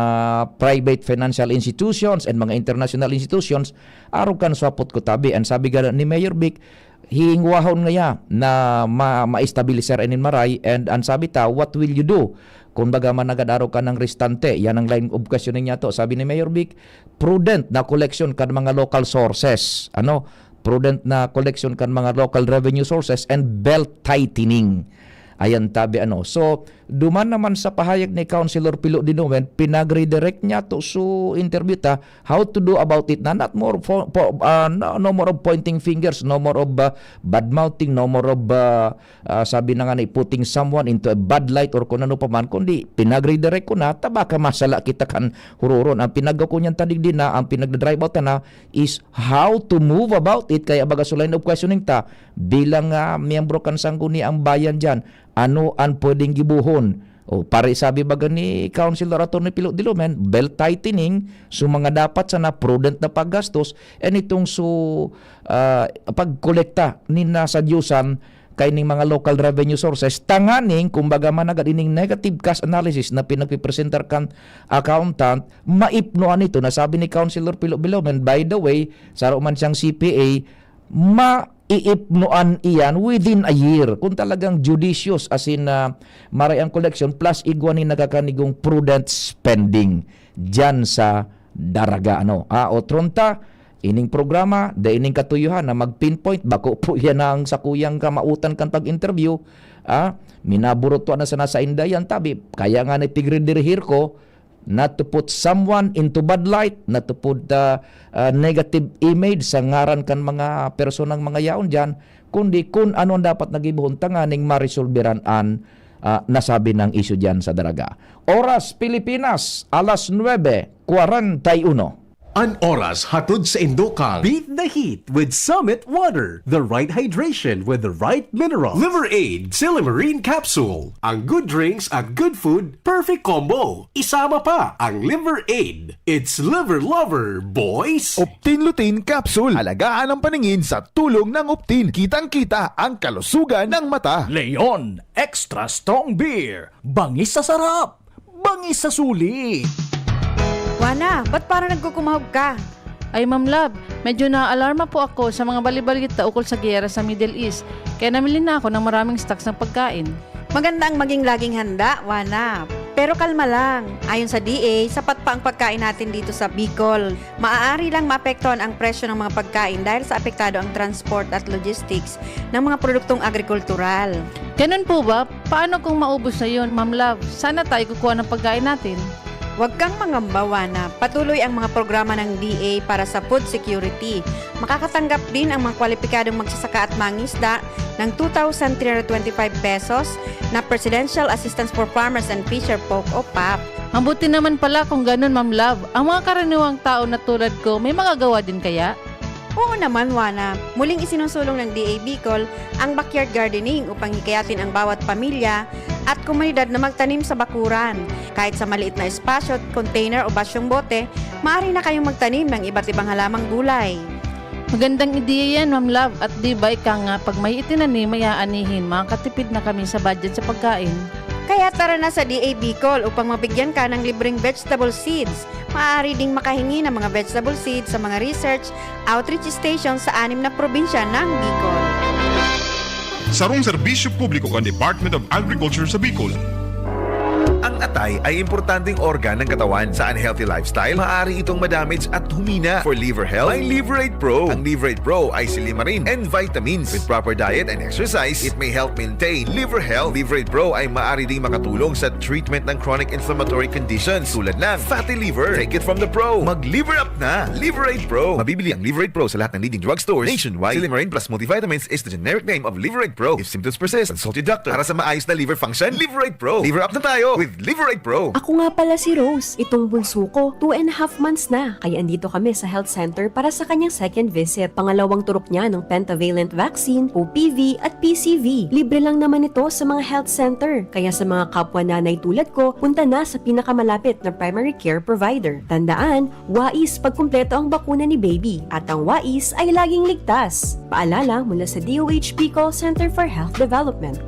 private financial institutions and mga international institutions, araw kan swapot ko tabi. And sabi ga ni Mayor Vic, hingwahon nga na ma-stabiliser enin maray, and ang sabi ta, what will you do? Kung baga man nagadaro ka ng restante, yan ang line of questioning niya to. Sabi ni Mayor Vic, prudent na collection kan mga local sources. Prudent na collection kan mga local revenue sources and belt tightening. Ayan tabi So, duman naman sa pahayag ni Councilor Pilo Dinoven, pinag-redirect niya to so interview ta how to do about it na not more no more of pointing fingers, no more of bad mouthing, no more of sabi na nga ni putting someone into a bad light or kung ano pa man, kundi pinag-redirect ko na tabaka masala kita kan hururon. Ang pinagaw ko niyan tadig din na ang pinag-drive out na is how to move about it. Kaya baga so line of questioning ta bilang miyembro kan sangguni ang bayan dyan, ano ang pwedeng gibuhon? Pare sabi baga ni Councilor Atty. Pilo Dilumen, belt tightening, so mga dapat sana prudent na paggastos, and itong pagkolekta ni nasa Diyusan kay ning mga local revenue sources, tanganing kumbaga managad ining negative cash analysis na pinagpipresentar kan accountant, maipnoan ito na sabi ni Councilor Pilo Dilumen, by the way, sa man siyang CPA, iipnuan iyan within a year kung talagang judicious as in maray ang collection plus igwa ni nagakanigong prudent spending dyan sa daraga tronta ining programa da ining katuyuhan na mag-pinpoint bako po yan ang sakuyang kamautan kan pag-interview minaburot na sa nasa indayan tabi kaya nga nipigridirihir ko not to put someone into bad light, not to put negative image sa ngaran kan mga personang mga yaon dyan, kundi kung ano dapat nagibuhon tanganing marisolberan an nasabi ng issue dyan sa daraga. Oras Pilipinas, alas 9:41. An oras hatod sa Indokang. Beat the heat with Summit Water. The right hydration with the right mineral. Liver Aid Silimarine Capsule. Ang good drinks at good food, perfect combo. Isama pa ang Liver Aid. It's liver lover, boys! Optin Lutein Capsule. Alagaan ang paningin sa tulong ng Optin. Kitang-kita ang kalusugan ng mata. Leon Extra Strong Beer. Bangis sa sarap. Bangis sa sulit. Wana, ba't parang nagkukumahog ka? Ay Ma'am Love, medyo na-alarma po ako sa mga balibalita ukol sa giyera sa Middle East. Kaya namili na ako ng maraming stocks ng pagkain. Maganda ang maging laging handa, Wana. Pero kalma lang. Ayon sa DA, sapat pa ang pagkain natin dito sa Bicol. Maaari lang maapektuhan ang presyo ng mga pagkain dahil sa apektado ang transport at logistics ng mga produktong agrikultural. Ganun po ba? Paano kung maubos na yun, Ma'am Love? Sana tayo kukuha ng pagkain natin. Huwag kang mangamba, Wana. Patuloy ang mga programa ng DA para sa food security. Makakatanggap din ang mga kwalipikadong magsasaka at mangisda ng 2,325 pesos na Presidential Assistance for Farmers and Fisher Folk o PAF. Mabuti naman pala kung ganun, Ma'am Love. Ang mga karaniwang tao na tulad ko, may magagawa din kaya? Oo naman, Wana. Muling isinusulong ng DA Bicol ang backyard gardening upang hikayatin ang bawat pamilya at komunidad na magtanim sa bakuran. Kahit sa maliit na espasyo, container o basyong bote, maaari na kayong magtanim ng iba't ibang halamang gulay. Magandang ideya yan, Ma'am Love. At di ba ika nga, pag may itinanim, may aanihin, makakatipid na kami sa budget sa pagkain. Kaya tara na sa DA Bicol upang mabigyan ka ng libreng vegetable seeds. Maaari ding makahingi ng mga vegetable seeds sa mga research outreach stations sa 6 na probinsya ng Bicol. Sarong serbisyo publiko kan Department of Agriculture sa Bicol. Ang Ang atay ay importanteng organ ng katawan. Sa unhealthy lifestyle, maaari itong madamage at humina. For liver health, may Liverate Pro. Ang Liverate Pro ay silimarin and vitamins. With proper diet and exercise, it may help maintain liver health. Liverate Pro ay maaari ding makatulong sa treatment ng chronic inflammatory conditions tulad ng fatty liver. Take it from the pro. Mag-liver up na. Liverate Pro. Mabibili ang Liverate Pro sa lahat ng leading drugstores nationwide. Silimarin plus multivitamins is the generic name of Liverate Pro. If symptoms persist, consult your doctor. Para sa maayos na liver function, Liverate Pro. Liver up na tayo with Liverate Pro. Ako nga pala si Rose. Itong bunso ko, 2.5 months na. Kaya andito kami sa health center para sa kanyang second visit. Pangalawang turok niya ng pentavalent vaccine, OPV at PCV. Libre lang naman ito sa mga health center. Kaya sa mga kapwa nanay tulad ko, punta na sa pinakamalapit na primary care provider. Tandaan, wais pag kumpleto ang bakuna ni baby. At ang wais ay laging ligtas. Paalala mula sa DOH Bicol Center for Health Development.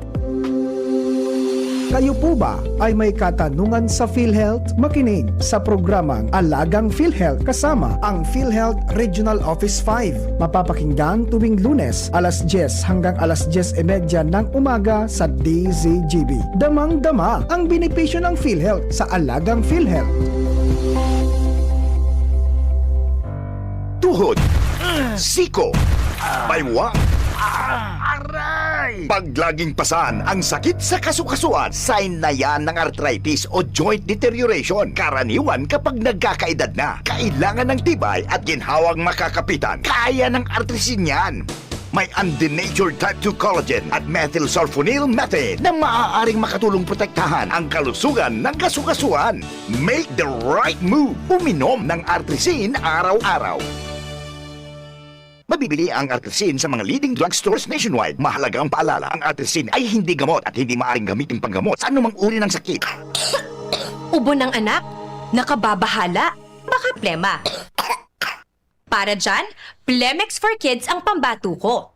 Kayo po ba ay may katanungan sa PhilHealth? Makinig sa programang Alagang PhilHealth kasama ang PhilHealth Regional Office 5. Mapapakinggan tuwing Lunes alas 10 hanggang alas 10:30 ng umaga sa DZGB. Damang-dama ang benepisyo ng PhilHealth sa Alagang PhilHealth. Tuhod, siko, baywang, pag laging pasan ang sakit sa kasukasuan, sign na yan ng arthritis o joint deterioration. Karaniwan kapag nagkakaedad na, kailangan ng tibay at ginhawang makakapitan. Kaya ng artrisin yan. May undenatured type 2 collagen at methylsulfonyl methane na maaaring makatulong protektahan ang kalusugan ng kasukasuan. Make the right move. Uminom ng artrisin araw-araw. Mabibili ang artrisin sa mga leading drugstores nationwide. Mahalaga ang paalala, ang artrisin ay hindi gamot at hindi maaaring gamitin panggamot sa anumang uri ng sakit. Ubo ng anak? Nakababahala? Baka plema. Para dyan, Plemex for Kids ang pambato ko.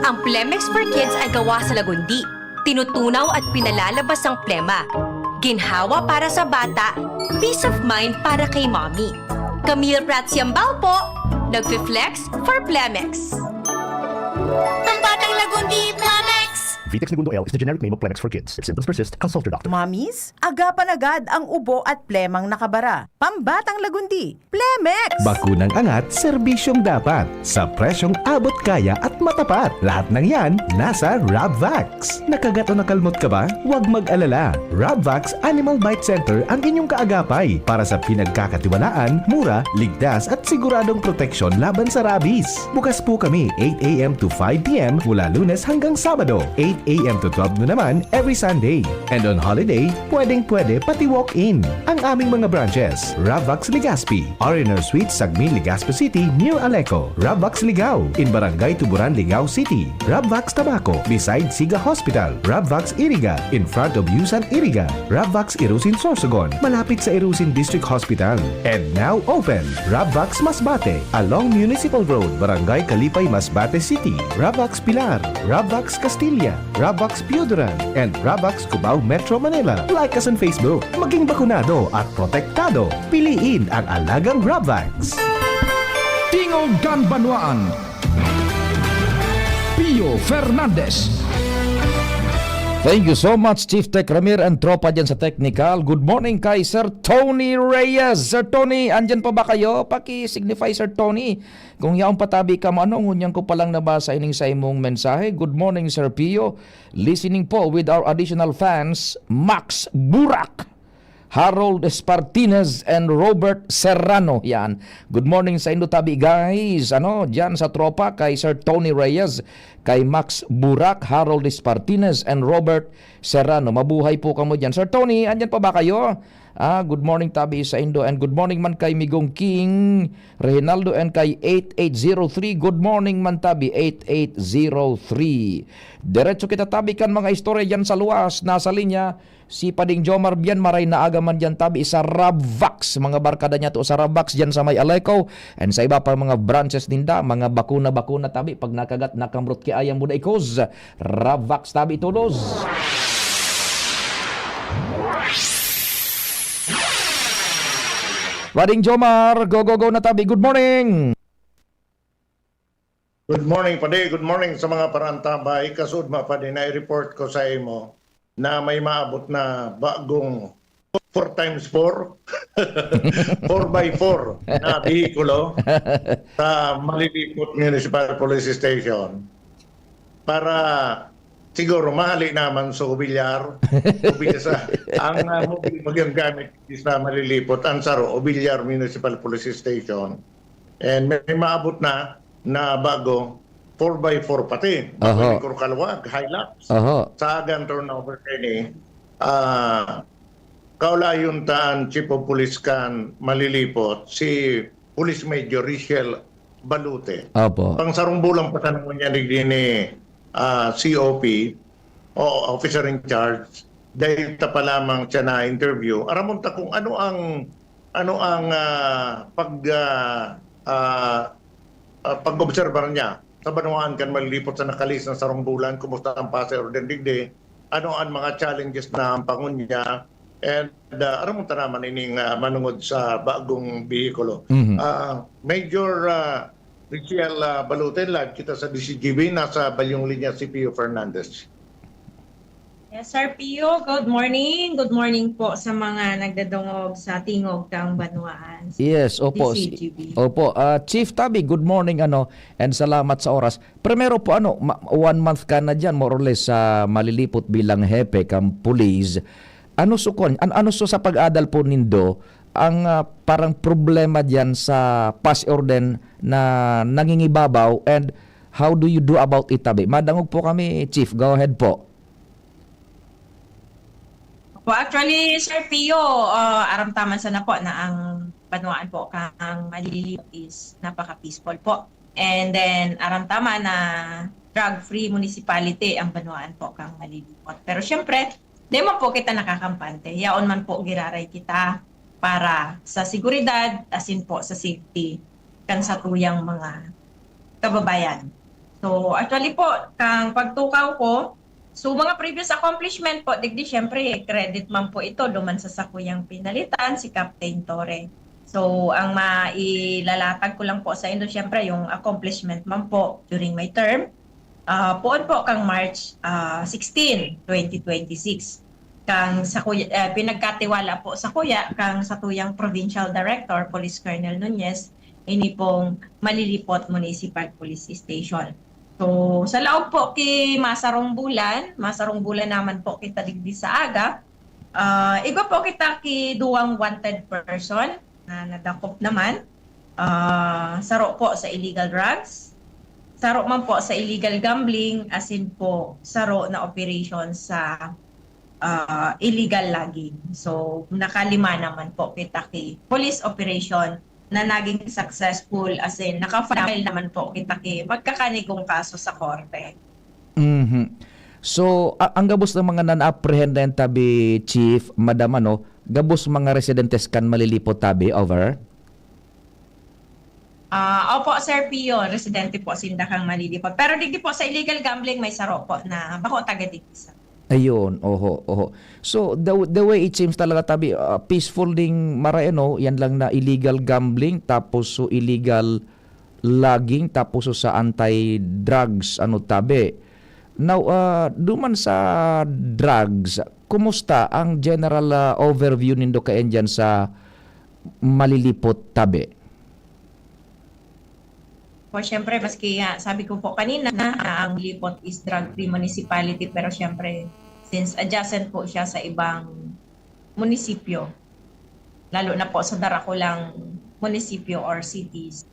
Ang Plemex for Kids ay gawa sa lagundi. Tinutunaw at pinalalabas ang plema. Ginhawa para sa bata, peace of mind para kay mommy. Camille Pratsiambal po, nagfi-flex for Plemex. Pambatang lagundi, Plemex! Vitex Segundo L is the generic name of Plemex for kids. If symptoms persist, consult your doctor. Mamis, agapan agad ang ubo at plemang nakabara. Pambatang lagundi, Plemex! Bakunang angat, serbisyong dapat. Sa presyong abot kaya at matapat. Lahat ng yan, nasa Rabvax. Nakagat o nakalmot ka ba? Huwag mag-alala. Rabvax Animal Bite Center ang inyong kaagapay para sa pinagkakatiwalaan, mura, ligtas at siguradong proteksyon laban sa rabies. Bukas po kami 8 a.m. to 5 p.m. mula Lunes hanggang Sabado, 8 a.m. to 12 noon naman every Sunday. And on holiday, pwedeng-pwede pati walk-in. Ang aming mga branches, Rabvax Legazpi, Ariner Suite, Sagmin, Legazpi City, near Aleco. Rabvax Ligao, in Barangay Tuburan, Ligao City. Rabvax Tabaco, beside Siga Hospital. Rabvax Iriga, in front of Yusan Iriga. Rabvax Irusin Sorsogon, malapit sa Irusin District Hospital. And now open, Rabvax Masbate, along Municipal Road, Barangay Kalipay, Masbate City. Rabvax Pilar, Rabvax Castilla, Rabvax Pioduran, and Rabvax Cubao Metro Manila. Like us on Facebook. Maging bakunado at protektado. Piliin ang alagang Rabvax. Tingog Ganbanwaan, Pio Fernandez. Thank you so much, Chief Tech Ramir and tropa dyan sa technical. Good morning kay Sir Tony Reyes. Sir Tony, andyan pa ba kayo? Paki-signify, Sir Tony. Kung yaong patabi ka mo, anong ngunyang ko palang nabasa ining sa imong mensahe. Good morning, Sir Pio. Listening po with our additional fans, Max Burak, Harold Espartines and Robert Serrano. Yan. Good morning sa inyo tabi guys. Diyan sa tropa kay Sir Tony Reyes, kay Max Burak, Harold Espartines and Robert Serrano. Mabuhay po kamo diyan. Sir Tony, andyan pa ba kayo? Good morning tabi sa Indo and good morning man kay Migong King Reynaldo and kay 8803. Good morning man tabi 8803. Diretso kita tabi kan mga istorya diyan sa luwas. Nasa linya si Pading Jomar Bian maray na agaman diyan tabi sa Rabvax. Mga barkada niya to sa Rabvax diyan sa may Aleco and sa iba pa mga branches ninda, mga bakuna-bakuna tabi pag nakagat nakamrot ki ayang muda ikos. Rabvax tabi todos. Pading Jomar, go na tabi. Good morning. Good morning, Padi. Good morning sa mga parantabay. Kasud, Padi, na i-report ko sa imo na may maabot na bagong 4x4, 4x4 na bihikulo sa Malilipot Municipal Police Station para siguro mahali naman sa Obilyar. Ang mobile magagamit sa Malilipot, ang Saro, Obilyar Municipal Police Station. And may maabot na bago 4x4 pati. Aha. Kalwag, Hilux. Aha. Sa agang turnover kini, kaulayon Chief of Police kan Malilipot, si Police Major Richelle Balute. Opo. Pangsarong bulang pa tanong niya ni COP o Officer in Charge, dahil ta pa lamang siya na interview. Aramonta kung ano ang pag-obserba niya sa Banwaan kan Malilipot sa nakalis ng sarong bulan, kumusta ang passer o dindigdi, ano ang mga challenges na ang pangun niya, and aramonta naman ining manungod sa bagong bihikulo. Major Richelle Balute, live kita sa DCGB, nasa Balyong Linya si Pio Fernandez. Yes, Sir Pio, good morning. Good morning po sa mga nagdadungog sa tingog kang Banwaan. Yes, opo. DCGB. Opo, Chief Tabi, good morning and salamat sa oras. Primero po 1 month ka na diyan more or less sa Malilipot bilang hepe kang police. Ano sa pag-adal po nindo ang parang problema diyan sa pass order na nangingibabaw, and how do you do about it, Tabi? Madangog po kami, Chief. Go ahead po. Well, actually, Sir Pio, aramtaman sana po na ang Banwaan po kang Malilipot is napaka-peaceful po. And then, aramtaman na drug-free municipality ang Banwaan po kang Malilipot. Pero syempre, di man po kita nakakampante. Yaon man po giraray kita para sa seguridad, asin po sa safety kan sa tuyang mga kababayan. So, actually po, kang pagtukaw ko, so mga previous accomplishment po, digdi syempre credit man po ito duman sa sakuyang pinalitan si Captain Torre. So ang mailalatag ko lang po sa inyo syempre yung accomplishment man po during my term. Poon po kang March 16, 2026. Kang sakuya, pinagkatiwala po sa kuya kang satuyang Provincial Director Police Colonel Nunez ini pong Malilipot Municipal Police Station. So, sa laog po kay masarong bulan naman po kita digdi sa aga. Iba po kita ki duwang wanted person na nadakop naman. Saro po sa illegal drugs. Saro man po sa illegal gambling, asin po saro na operation sa illegal logging. So, nakalima naman po kita ki police operation na naging successful, as in naka-file naman po kita magkakanigong kaso sa korte. So, ang gabos ng mga non-apprehended, Tabi, Chief, Madam, gabos mga residentes kan Malilipot, Tabi, over? Opo, Sir Pio, residente po sinda kang Malilipot. Pero digdi po sa illegal gambling, may saro po na bako taga-digdi. Ayun, oho. So, the way it seems talaga, Tabi, peaceful ding maraeno, yan lang na illegal gambling, tapos so illegal logging, tapos so sa anti-drugs, Tabi. Now, duman sa drugs, kumusta ang general overview nindo kayan dyan sa Malilipot, Tabi? Po, syempre, maski sabi ko po kanina na ang Malilipot is drug-free municipality, pero syempre, since adjacent po siya sa ibang munisipyo, lalo na po sa darakulang munisipyo or cities,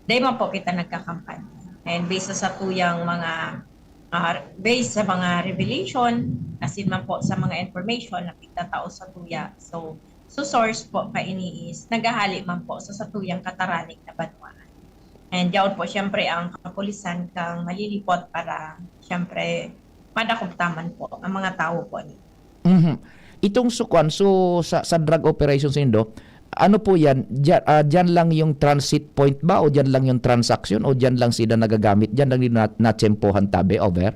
dahil man po kita nagkakampanya. And based sa tuyang mga, based sa mga revelation, kasi man po sa mga information na pitatao sa tuya. So source po pa ini is naghahali man po sa tuyang kataranig na Banwaan. And yaon po syempre ang kapulisan kang Malilipot para syempre madakuptaman po ang mga tao po. Itong sukwan, so sa drug operations nindo, ano po yan? Diyan lang yung transit point ba o diyan lang yung transaction o diyan lang sila nagagamit? Diyan lang din natsempohan, Tabi, over?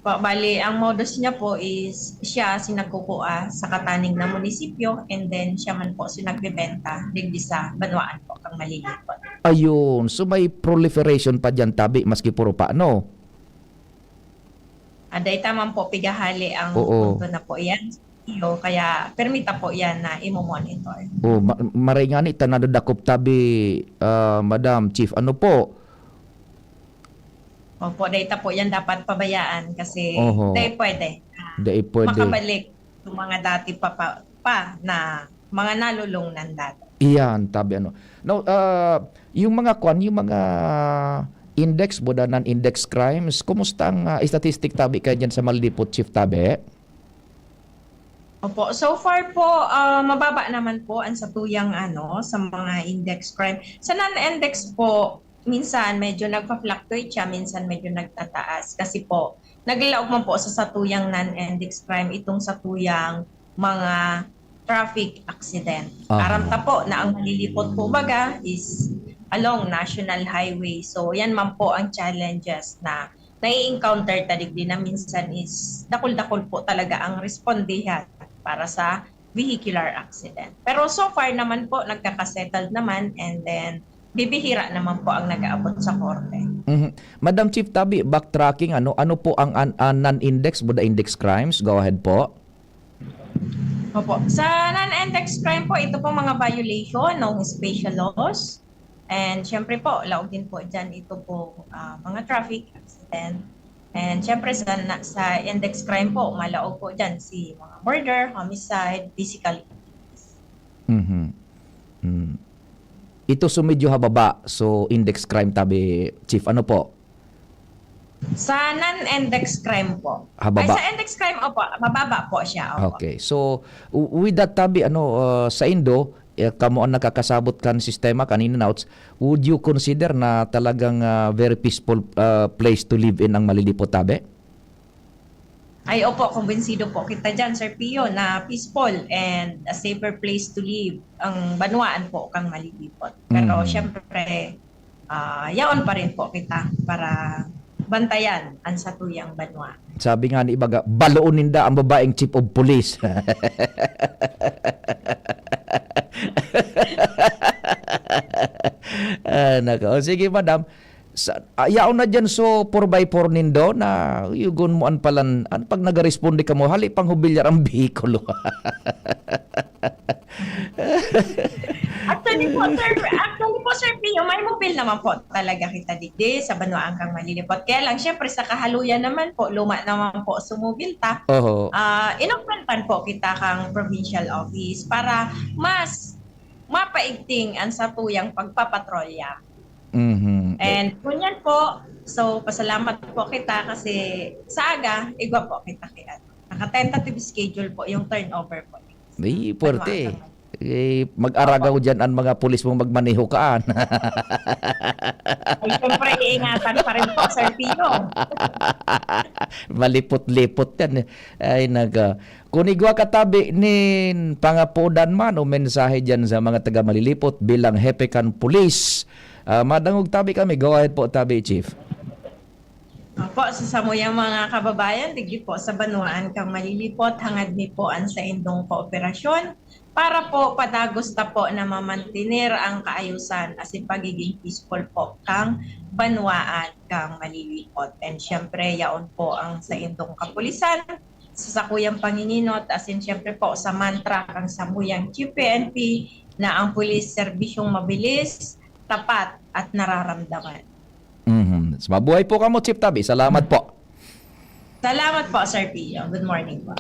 Bali, ang modus niya po is siya sinagkukuha sa kataning na munisipyo and then siya man po sinagbebenta digdi sa Banwaan po kang Malilipot. Ayun, so may proliferation pa dyan, Tabi, maski puro pa, no? Aday tamang po pigahali ang punto na po yan. kaya permita po yan na imo-monitor. Maray nga ni tanadadakop tabi, Madam Chief. Ano po? Opo, data po yan dapat pabayaan kasi Oho. dahil pwede makabalik yung mga dati pa na mga nalulungnan dati. Iyan, tabi ano. No, yung mga index, boda non-index crimes, kumusta ang statistic tabi kayo dyan sa Malilipot, Chief Tabi? Opo, so far po mababa naman po ang satuyang sa mga index crime. Sa non-index po, minsan medyo nagpa-fluctuate siya, minsan medyo nagtataas kasi po naglaog man po sa satuyang non-index crime itong satuyang mga traffic accident. Aramta po na ang malilipot po baga is along national highway. So yan man po ang challenges na nai-encounter tadigdi na minsan is dakol-dakol po talaga ang respondihan para sa vehicular accident. Pero so far naman po nagkakasettled naman and then bibihira naman po ang nag-aabot sa korte. Madam Chief Tabi, backtracking, ano po ang non-index, boda index crimes? Go ahead po. Opo. Sa non-index crime po, ito po mga violation ng spatial laws. And syempre po, laog din po dyan ito po mga traffic accident. And syempre sa index crime po, malaog po dyan si mga murder, homicide, physical abuse. Ito sumidyo hababa, so index crime tabi, Chief. Ano po? Sa non-index crime po. Hababa. Ay, sa index crime, opo, mababa po siya. Opo. Okay. So, with that tabi, sa Indo, kamo ang nakakasabot kan sistema kanina notes, would you consider na talagang very peaceful place to live in ang Malilipot tabi? Ay, opo, kumbinsido po kita dyan, Sir Pio, na peaceful and a safer place to live ang Banwaan po kang Malilipot. Pero syempre, yaon pa rin po kita para bantayan ang satuyang Banwaan. Sabi nga ni Ibaga, baloon ninda ang babaeng chief of police. Sige, Madam. Ayaw na dyan so 4x4 nindo na yugon mo an palan pag nagaresponde ka mo hali pang hubilyar ang bihikulo. Actually po, Sir Pio, may mobile naman po talaga kita dito sa Banwaan kang Malilipot. Kaya lang, syempre sa kahaluyan naman po, luma naman po sumubil ta. Inokwentan po kita kang provincial office para mas mapaigting ang satuyang pagpapatrolya. And kunyan po, so pasalamat po kita kasi sa aga, igwa po kita kaya. Naka-tentative schedule po yung turnover po. Ay, puwerte. Mag-aragaw dyan ang mga pulis mong magmaneho kaan. Ay, siyempre, iingatan pa rin po, Sir Pio. Malipot-lipot yan. Ay, kung igwa katabi nin pangapodan man o mensahe dyan sa mga taga-Malilipot bilang hepekan pulis, madangog tabi kami. Go ahead po, tabi, Chief. Po, sa samuyang mga kababayan, digi po sa Banwaan kang Malilipot, hangad ni po ang sa indong kooperasyon para po padagos ta po na mamantinir ang kaayusan as in pagiging peaceful po kang Banwaan kang Malilipot. And syempre, yaon po ang sa indong kapulisan, sa sakuyang panginginot, as in syempre po sa mantra kang samuyang Chief PNP na ang pulis serbisyong mabilis, tapat at nararamdaman. Mabuhay po kamo, Chief Tabi. Salamat po. Salamat po, Sir Pio. Good morning po.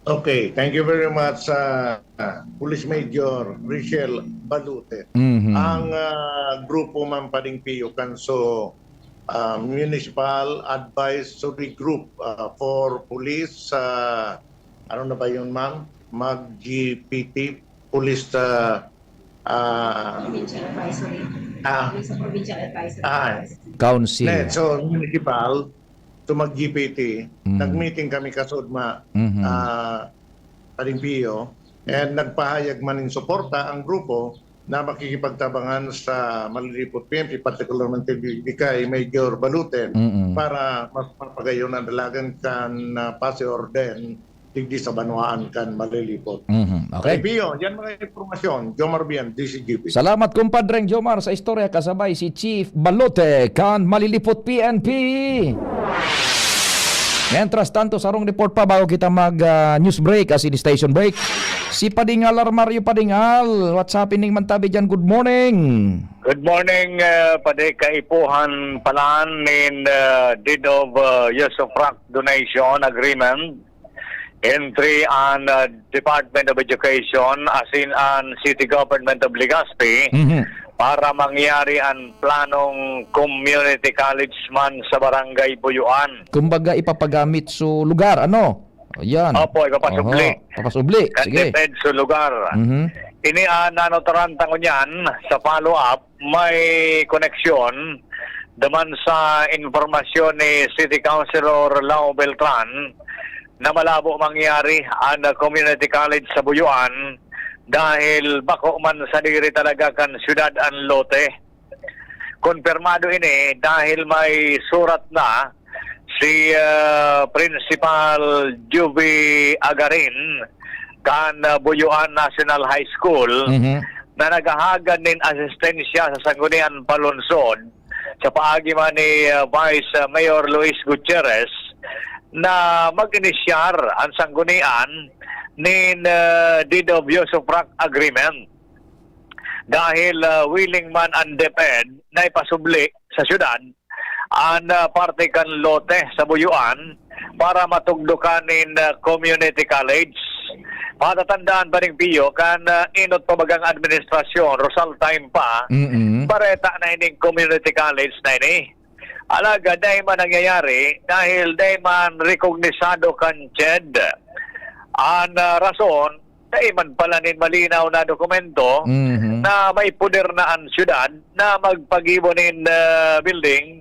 Okay, thank you very much Police Major Richelle Balute. Ang grupo man pading Pio Kanso Municipal Advisory Group for Police ano na ba yun, ma'am? Mag-GPT Police Provincial Advisory. Provincial Advisory. Council. So, municipal, to mag-GPT, nag-meeting kami kasudma, Palimpio, and nagpahayag man in suporta ang grupo na makikipagtabangan sa Malilipot PNP, particularly kay Major Baluten, para mas mapagayon ang dalagan kan Pase Orden digdi sa Banwaan kan Malilipot. Okay. Pio, yan mga informasyon. Jomar Bian, DCGP. Salamat, kumpadreng Jomar, sa istorya kasabay si Chief Balute kan Malilipot PNP. Mientras tanto, sarong report pa bago kita mag-news break, as in station break. Si Padingal Armario Padingal, what's happening man tabi dyan? Good morning. Good morning, Pade Kaipuhan Palan in deed of Usufruct donation agreement. Entry on Department of Education as in on City Government of Legazpi para mangyari ang planong community college man sa Barangay Buyuan. Kumbaga ipapagamit sa lugar, ano? Ayan. Opo, ipapasubli. Papasubli, sige. Katipid sa lugar. Ini nanotaranta ko niyan sa follow-up, may koneksyon daman sa informasyon ni City Councilor Lau Beltran na malabo mangyari ang community college sa Buyuan dahil bako man sa diri talaga kan syudad ang lote. Konfirmado ini dahil may surat na si Principal Juby Agarin kan Buyuan National High School na naghahagad nin asistensya sa Sangguniang Palunsod sa paagi man ni Vice Mayor Luis Gutierrez na mag-inisyar ang sanggunian ni deed of usufruct agreement dahil willing man ang DepEd na ipasubli sa syudad ang parte kan lote sa Buyuan para matugdukan in community college. Patatandaan ba ning Pio kan inot pabagang administrasyon Rosal time pa pareta na ining community college na ini. Alaga, dahil man nangyayari dahil dahil man rekognisado kan CHED. Ang rason, dahil man pala nin malinaw na dokumento na may puder na ang syudad na magpagibonin building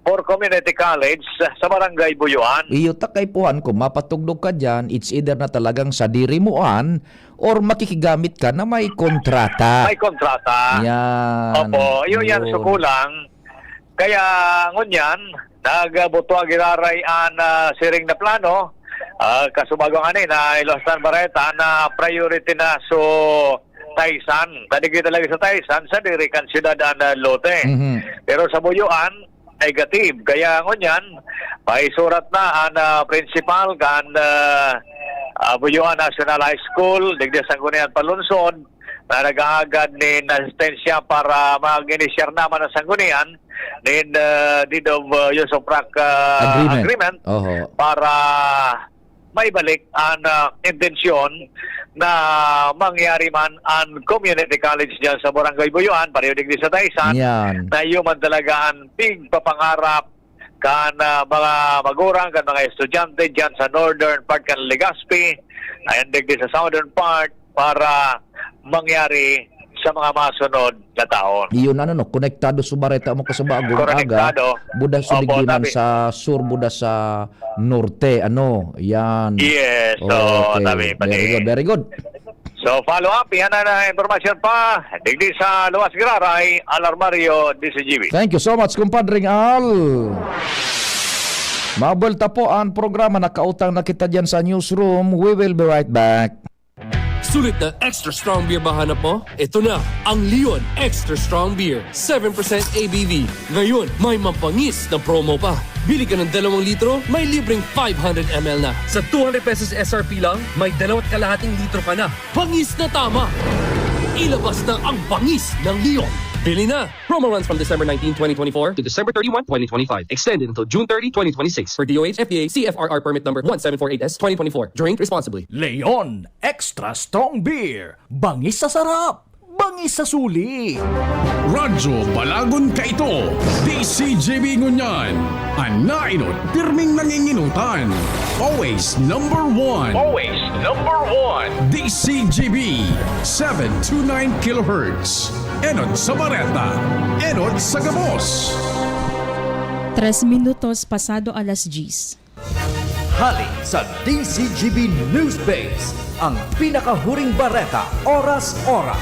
for community college sa Barangay Buyuan. Iyo takay puhan kung mapatugdog ka dyan, it's either na talagang sa diri moan or makikigamit ka na may kontrata. May kontrata. Yan. Opo, yun yan sukulang. Kaya ngunyan, nagbutuag giraray ang siring na plano, kasubagong na Ilostan Barreta na priority na so Taysan. Tadigit talaga sa Taysan, sa dirikan siyudad ang lote. Pero sa Buyuan, negative. Kaya ngunyan, may surat na ang principal kan Buyuan National High School, digdi Sangguniang Palunsod, na nag-aagad ni asistensya para mag-inisyar naman ang sanggunian in deed of usufruct agreement para maibalik ang intensyon na mangyari man ang community college dyan sa Barangay Buyuan, pareho digdi sa Taysan, na yun man talaga ang big papangarap kan mga magurang, kan mga estudyante dyan sa northern part kan Legazpi, ayan digdi sa southern part, para mangyari sa mga masunod na taon. Iyon konektado sa Barreta mo ko sa bagong aga. Buda sa ligdiman sa sur, buda sa norte, yan. Yes, so okay. Very good. So follow up, yan na informasyon pa. Digdi sa Luwas Giraray, Alarmario, DCGB. Thank you so much, kumpadring Al. Mabalta po ang programa, nakautang na kita dyan sa newsroom. We will be right back. Sulit na extra strong beer ba hanap mo? Ito na, ang Leon Extra Strong Beer. 7% ABV. Ngayon, may mampangis na promo pa. Bili ka ng 2 litro, may libreng 500 ml na. Sa 200 pesos SRP lang, may 2.5 litro ka na. Pangis na tama! Ilabas na ang pangis ng Leon. Bili na! Promo runs from December 19, 2024 to December 31, 2025. Extended until June 30, 2026. For DOH, FDA, CFRR permit number 1748S, 2024. Drink responsibly. Leon Extra Strong Beer. Bangis sa sarap. Bangis sa suli. Radyo Balagon ka ito. DCJB Ngunyan. Ang nainot, pirming nanginginutan. Always number one. Always number one. DCJB 729 kHz. Enot sa Barreta. Enot sa Gabos. 3 minutos pasado alas 10. Hali sa DCGB News Base. Ang pinakahuring Barreta, oras-oras.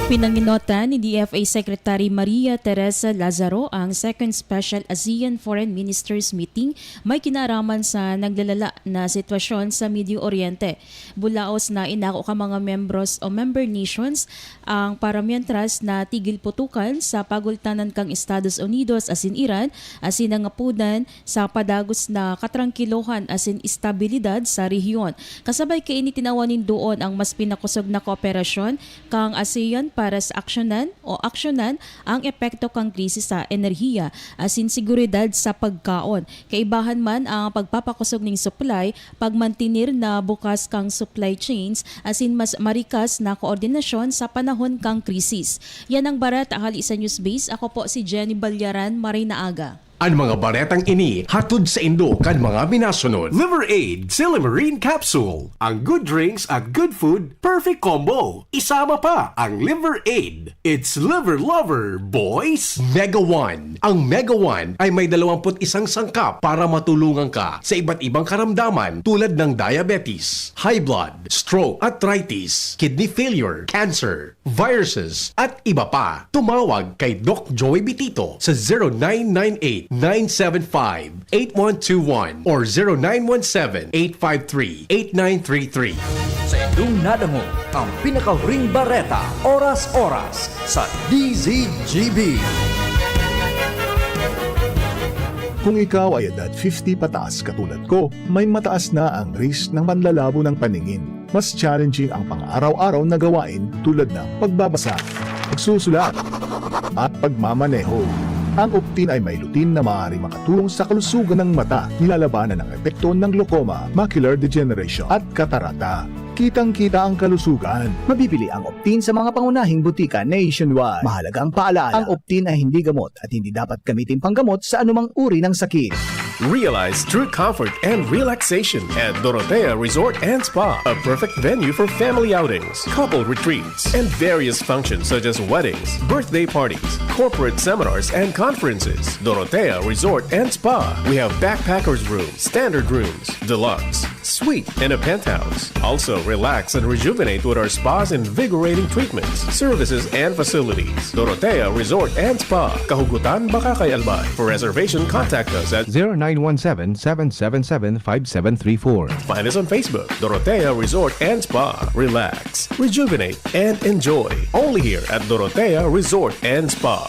Pinanginotan ni DFA Secretary Maria Teresa Lazaro ang Second Special ASEAN Foreign Ministers Meeting may kinaraman sa naglalala na sitwasyon sa Medio Oriente. Bulaos na inako ka mga membros o member nations ang paramientras na tigil putukan sa pagultanan kang Estados Unidos asin Iran asin nangapudan sa padagos na katrangkilohan asin estabilidad sa rehiyon. Kasabay kay initinawanin doon ang mas pinakusog na kooperasyon kang ASEAN para sa aksyonan ang epekto kang krisis sa enerhiya asin seguridad sa pagkaon. Kaibahan man ang pagpapakusog ng supply, pagmantinir na bukas kang supply chains asin mas marikas na koordinasyon sa panahon kang krisis. Yan ang barat ahali sa Newsbase. Ako po si Jenny Balyaran, Marina Aga. Ang mga baretang ini hatod sa Indo kan mga binasunod. Liver Aid Silimarine Capsule. Ang good drinks at good food, perfect combo. Isama pa ang Liver Aid. It's liver lover, boys! Mega One. Ang Mega One ay may 21 sangkap para matulungan ka sa iba't ibang karamdaman tulad ng diabetes, high blood, stroke, arthritis, kidney failure, cancer, viruses, at iba pa. Tumawag kay Doc Joey Bitito sa 0998-975-8121 or 0917-853-8933. Sa indong nadamo ang pinakahuring bareta, oras-oras sa DZGB. Kung ikaw ay edad 50 pataas katulad ko, may mataas na ang risk ng panlalabo ng paningin. Mas challenging ang pang-araw-araw na gawain tulad ng pagbabasa, pagsusulat, at pagmamaneho. Ang Optin ay may lutin na maaari makatulong sa kalusugan ng mata, nilalabanan ang epekto ng glaucoma, macular degeneration at katarata. Kitang-kita ang kalusugan. Mabibili ang Optin sa mga pangunahing butika nationwide. Mahalagang paalala, ang Optin ay hindi gamot at hindi dapat gamitin panggamot sa anumang uri ng sakit. Realize true comfort and relaxation at Dorotea Resort and Spa, a perfect venue for family outings, couple retreats, and various functions such as weddings, birthday parties, corporate seminars, and conferences. Dorotea Resort and Spa. We have backpackers rooms, standard rooms, deluxe, suite, and a penthouse. Also, relax and rejuvenate with our spas and invigorating treatments, services, and facilities. Dorotea Resort and Spa. Kahugutan, Bakakay, Albay. For reservation, contact us at 0917-777-5734. Find us on Facebook, Dorotea Resort and Spa. Relax, rejuvenate, and enjoy. Only here at Dorotea Resort and Spa.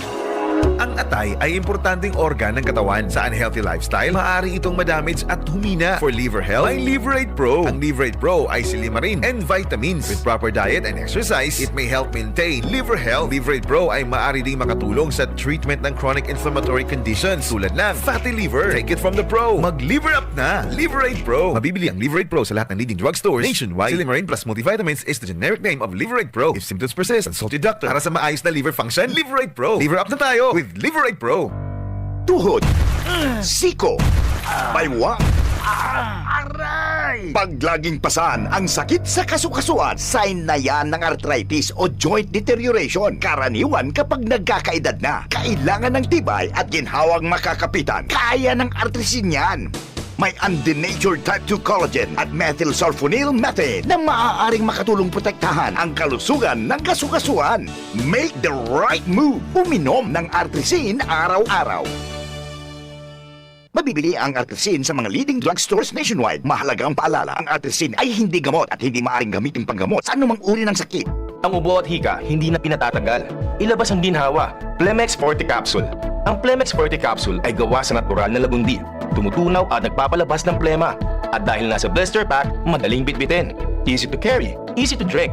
Ang atay ay importanteng organ ng katawan sa unhealthy lifestyle. Maaari itong madamage at humina. For liver health, may Liver Aid Pro. Ang Liver Aid Pro ay silimarin and vitamins. With proper diet and exercise, it may help maintain liver health. Liver Aid Pro ay maaari ding makatulong sa treatment ng chronic inflammatory conditions tulad ng fatty liver. Take it from the pro. Mag-liver up na. Liver Aid Pro. Mabibili ang Liver Aid Pro sa lahat ng leading drugstores nationwide. Silimarin plus multivitamins is the generic name of Liver Aid Pro. If symptoms persist, consult your doctor. Para sa maayos na liver function, Liver Aid Pro. Liver up na tayo with Liver Aid Pro. Tuhod, siko, baywang, aray! Pag laging pasan ang sakit sa kasukasuan, sign na yan ng arthritis o joint deterioration. Karaniwan kapag nagkakaedad na, kailangan ng tibay at ginhawang makakapitan. Kaya ng artrisin yan. May undenatured type 2 collagen at methylsulfonyl methane na maaaring makatulong protektahan ang kalusugan ng kasukasuan. Make the right move. Uminom ng artrisin araw-araw. Mabibili ang artrisin sa mga leading drugstores nationwide. Mahalagang paalala, ang artrisin ay hindi gamot at hindi maaaring gamitin panggamot sa anumang uri ng sakit. Ang ubo at hika hindi na pinatatagal. Ilabas ang ginhawa. Plemex Forte Capsule. Ang Plemex Forte Capsule ay gawa sa natural na lagundi. Tumutunaw at nagpapalabas ng plema. At dahil nasa blister pack, madaling bitbitin. Easy to carry, easy to drink.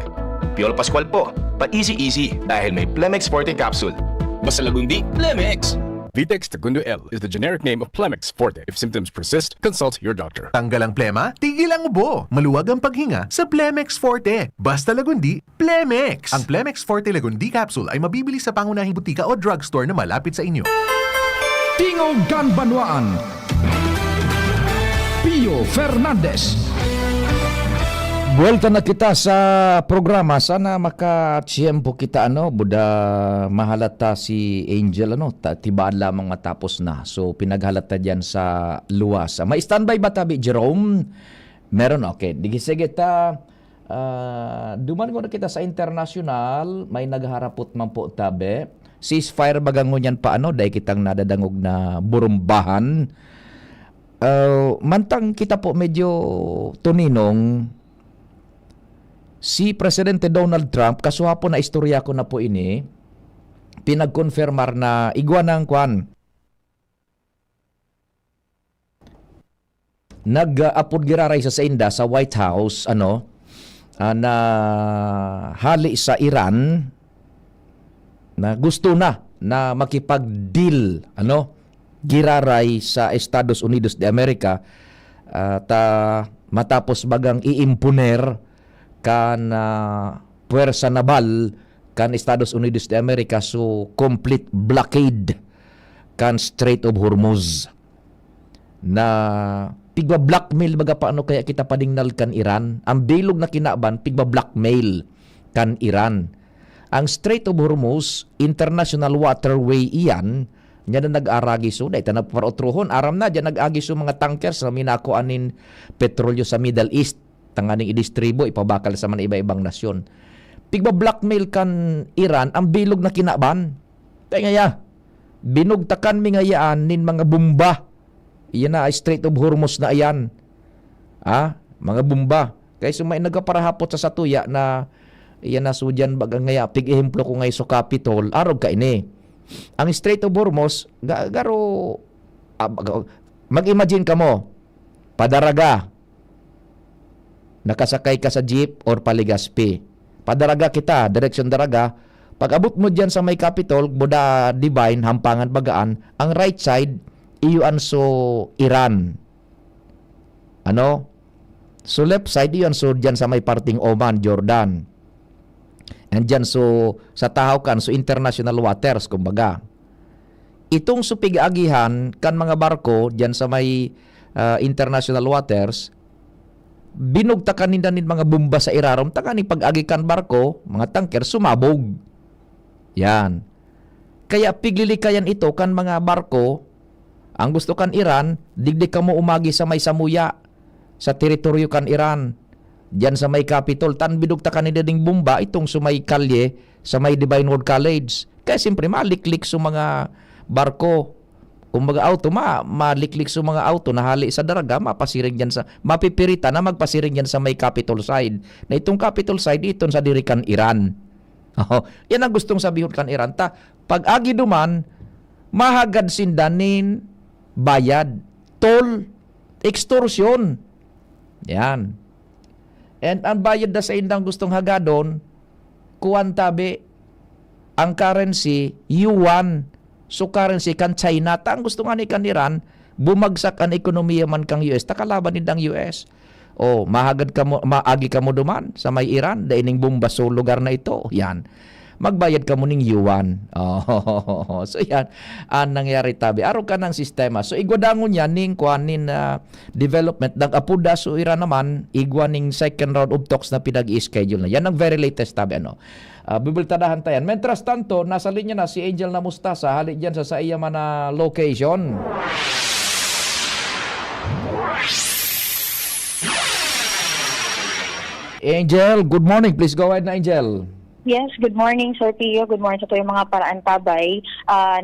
Piolo Pascual po, pa easy dahil may Plemex Forte Capsule. Basta lagundi, Plemex! Vitex Segundo L is the generic name of Plemex Forte. If symptoms persist, consult your doctor. Tanggal ang plema, tigil ang ubo. Maluwag ang paghinga sa Plemex Forte. Basta lagundi, Plemex. Ang Plemex Forte Lagundi Capsule ay mabibili sa pangunahing butika o drugstore na malapit sa inyo. Tingog Ganbanwaan. Pio Fernandez. Buwelta na kita sa programa. Sana makatsyempo kita buda mahalata si Angel tibaan lamang matapos na. So pinaghalata diyan sa luwas. May standby ba tabi Jerome? Meron, okay. Sige ta Duman ko na kita sa international, may nagharapot man po tabi. Ceasefire bagang ngunyan pa dahil kitang nadadangog na burumbahan. Mantang kita po medyo tuninong, si Presidente Donald Trump, kasuhapon na istorya ko na po ini, pinagkonfirmar na igwa ng kwan. Nag-apod giraray sa inda sa White House, na hali sa Iran, na gusto na makipag-deal, giraray sa Estados Unidos de America, matapos bagang iimponer kan puwersa nabal kan Estados Unidos de America so complete blockade kan Strait of Hormuz na pigba blackmail baga paano kaya kita padingnal kan Iran. Ang bilog na kinaban pigba blackmail kan Iran. Ang Strait of Hormuz international waterway iyan nya na nag-aragi so dahil na parotrohon aram na dyan nag-agi so mga tankers na minako anin petrolyo sa Middle East tanganing idistribo ipabakal sa mga iba-ibang nasyon. Pigba blackmail kan Iran ang bilog na kinaban. Kaya nga binugtakan mi ngayaan nin mga bomba. Iyan na Strait of Hormuz na iyan. Mga bomba. Kaya sumay nagaparahapot sa satuya na iyan na sudyan bagang ngaya pig-ehemplo ko ngay so Capitol arog ka ini. Ang Strait of Hormuz garo mag-imagine ka mo padaraga nakasakay ka sa jeep or paligaspi. Padaraga kita, direksyon daraga. Pag abot mo dyan sa may Capitol, Buda Divine, Hampangan, Bagaan, ang right side, iyon so Iran. So left side, iyon so dyan sa may parting Oman, Jordan. And dyan so sa Tahaw so international waters, kumbaga. Itong supig-agihan kan mga barko dyan sa may international waters, binugtakan nila nin mga bomba sa irarom, takaning pag-agikan barko, mga tanker, sumabog. Yan. Kaya piglilikayan ito kan mga barko, ang gusto kan Iran, digdig ka mo umagi sa may Samuya, sa teritoryo kan Iran, diyan sa may Capitol, tan binugtakan nila ding bomba, itong sumay kalye, sa may Divine Word College. Kaya siyempre, maliklik sa mga barko, kumbaga auto, maliklik sa mga auto na hali sa daraga, mapasiring dyan sa, mapipirita na magpasiring dyan sa may Capitol side. Na itong Capitol side, itong sa dirikan Iran. Yan ang gustong sabihin kan Iran. Pag agi duman, mahagad sindanin, bayad, toll, extortion. Yan. And ang bayad na sa indang gustong hagadon, kuwan tabi, ang currency, yuan. So currency kan China, ang gusto nga ni kan Iran, bumagsak ang ekonomiya man kang US, takalaban nindang US. Mahagad ka mo, maagi ka mo duman sa may Iran, daining bomba so lugar na ito. Yan. Magbayad ka mo ning yuan. So yan, ang nangyari tabi. Araw ka ng sistema. So igwadangon yan ning kuanin development. Nag-apuda so Iran naman, igwa ning second round of talks na pinag-i-schedule na. Yan ang very latest tabi. Bibiltadahan tayan. Mentras tanto, nasa linya na si Angel na Mustasa, halik dyan sa iya mana location. Angel, good morning. Please go ahead na, Angel. Yes, good morning, Sir Pio. Good morning sa ito yung mga paraan tabay.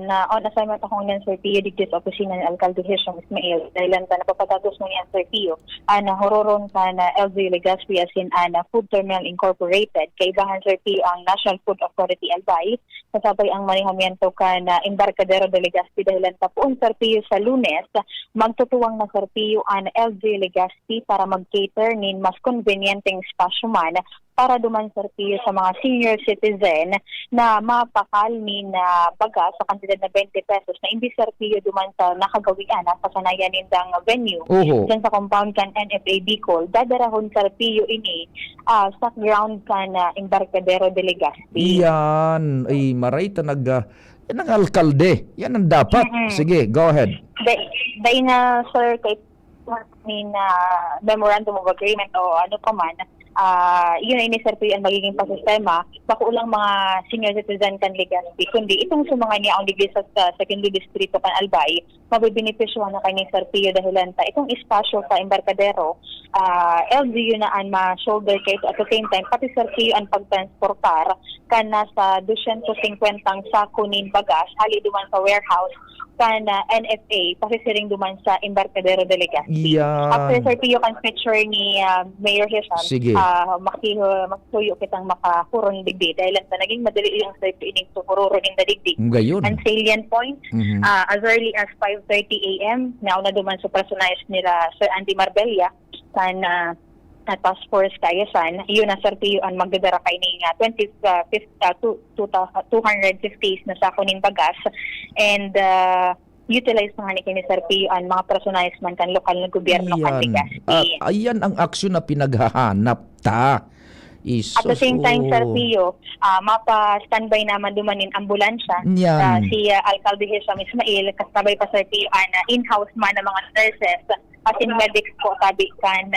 Na on assignment ako ngayon, Sir Pio, digit sa opisina ng Alcalde Hisham Ismail. Dahil lang napapatagos mo niyan, Sir Pio, na hororon ka na LG Legazpi as in Food Terminal Incorporated. Kaibahan, Sir Pio, ang National Food Authority Albay. Kasabay ang manihamiento ka na Embarcadero de Legazpi dahil lang tapuon, Sir Pio, sa Lunes. Magtutuwang na, Sir Pio, ang LG Legazpi para mag-cater nin mas convenienteng spasyo man para duman, Sir Pio, sa mga senior citizen na mapakal na baga sa kantidad na 20 pesos na hindi, Sir Pio, duman sa nakagawian na pasanayan nindang venue. Dyan sa compound kan NFA Bicol, dadarahon, Sir Pio, ini sa ground kan Embarcadero de Legazpi. Yan. Ay, maray talaga. Yan ang alkalde. Yan ang dapat. Sige, go ahead. Dahil na, Sir, kay memorandum of agreement o ano pa man, yun ay ni-serve ang magiging pasistema, bako lang mga senior citizen kan Legazpi, kundi itong sumanga niya ang digli sa secondary distrito kan Albay, mabibenepisyohan na kanyang serpiyo dahilan ta itong espasyo sa Embarcadero, LGU na ang ma-shoulder kayo at the same time, pati serpiyo ang pagtransportar kan nasa 250 sako nin bagas, hali duman sa warehouse, kan NFA, pasisiring duman sa Embarcadero de Legazpi. Yan. After serpiyo kan picture ni Mayor Hisham, Sige. makisuyo kitang makahuron digdi dahil sa naging madali yung serpiyo ining suhururon in the digdi. Gayon. Ang salient point, Mhm. as early as 5:30 a.m., na duman sa personalized nila Sir Andy Marbella kan task force Kayasan, yun ang serpiyo ang magdadara kay ni 250 na sako ning bagas and utilize mga ni kini serpiyo ang mga personalized man kan lokal na gobyerno kan Legazpi. Ayan ang aksyon na pinaghahanap ta. At the same time, serpiyo, mapa-standby naman dumanin ambulansya. Yan. Si Alcalde Hisham Ismail, kasabay pa serpiyo in-house man ng mga nurses, as in medics po sabi kan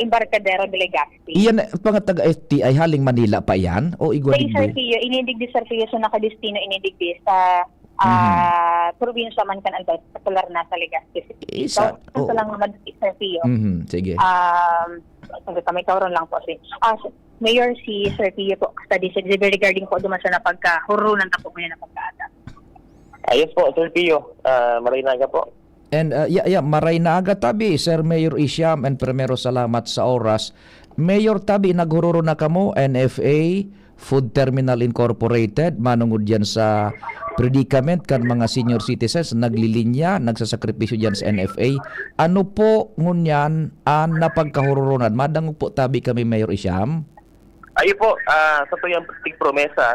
Embarcadero de Legazpi. Iyan mga taga-FTI haling Manila pa yan? O Sa igwaligdi? serpiyo, inidigdi serpiyo sa nakadestino inidigdi sa probinsya man kan Albay, particular na sa Legazpi. Isa. So, lang naman serpiyo. Sige. Kami kauron lang po si Mayor si Serpiyo po study sa regarding po duman sa napagkahurunan ta po ngayon na pagkaada. Ayos po, Serpiyo. Marinaga po. And maray na aga tabi, Sir Mayor Isham, and primero salamat sa oras. Mayor tabi, naghururo na kamo, NFA, Food Terminal Incorporated, manungod yan sa predicament kan mga senior citizens, naglilinya, nagsasakripisyo dyan sa NFA. Ano po ngunyan ang napagkahururonan? Madangog po tabi kami, Mayor Isham. Ayun po, sa tuyang tig promesa,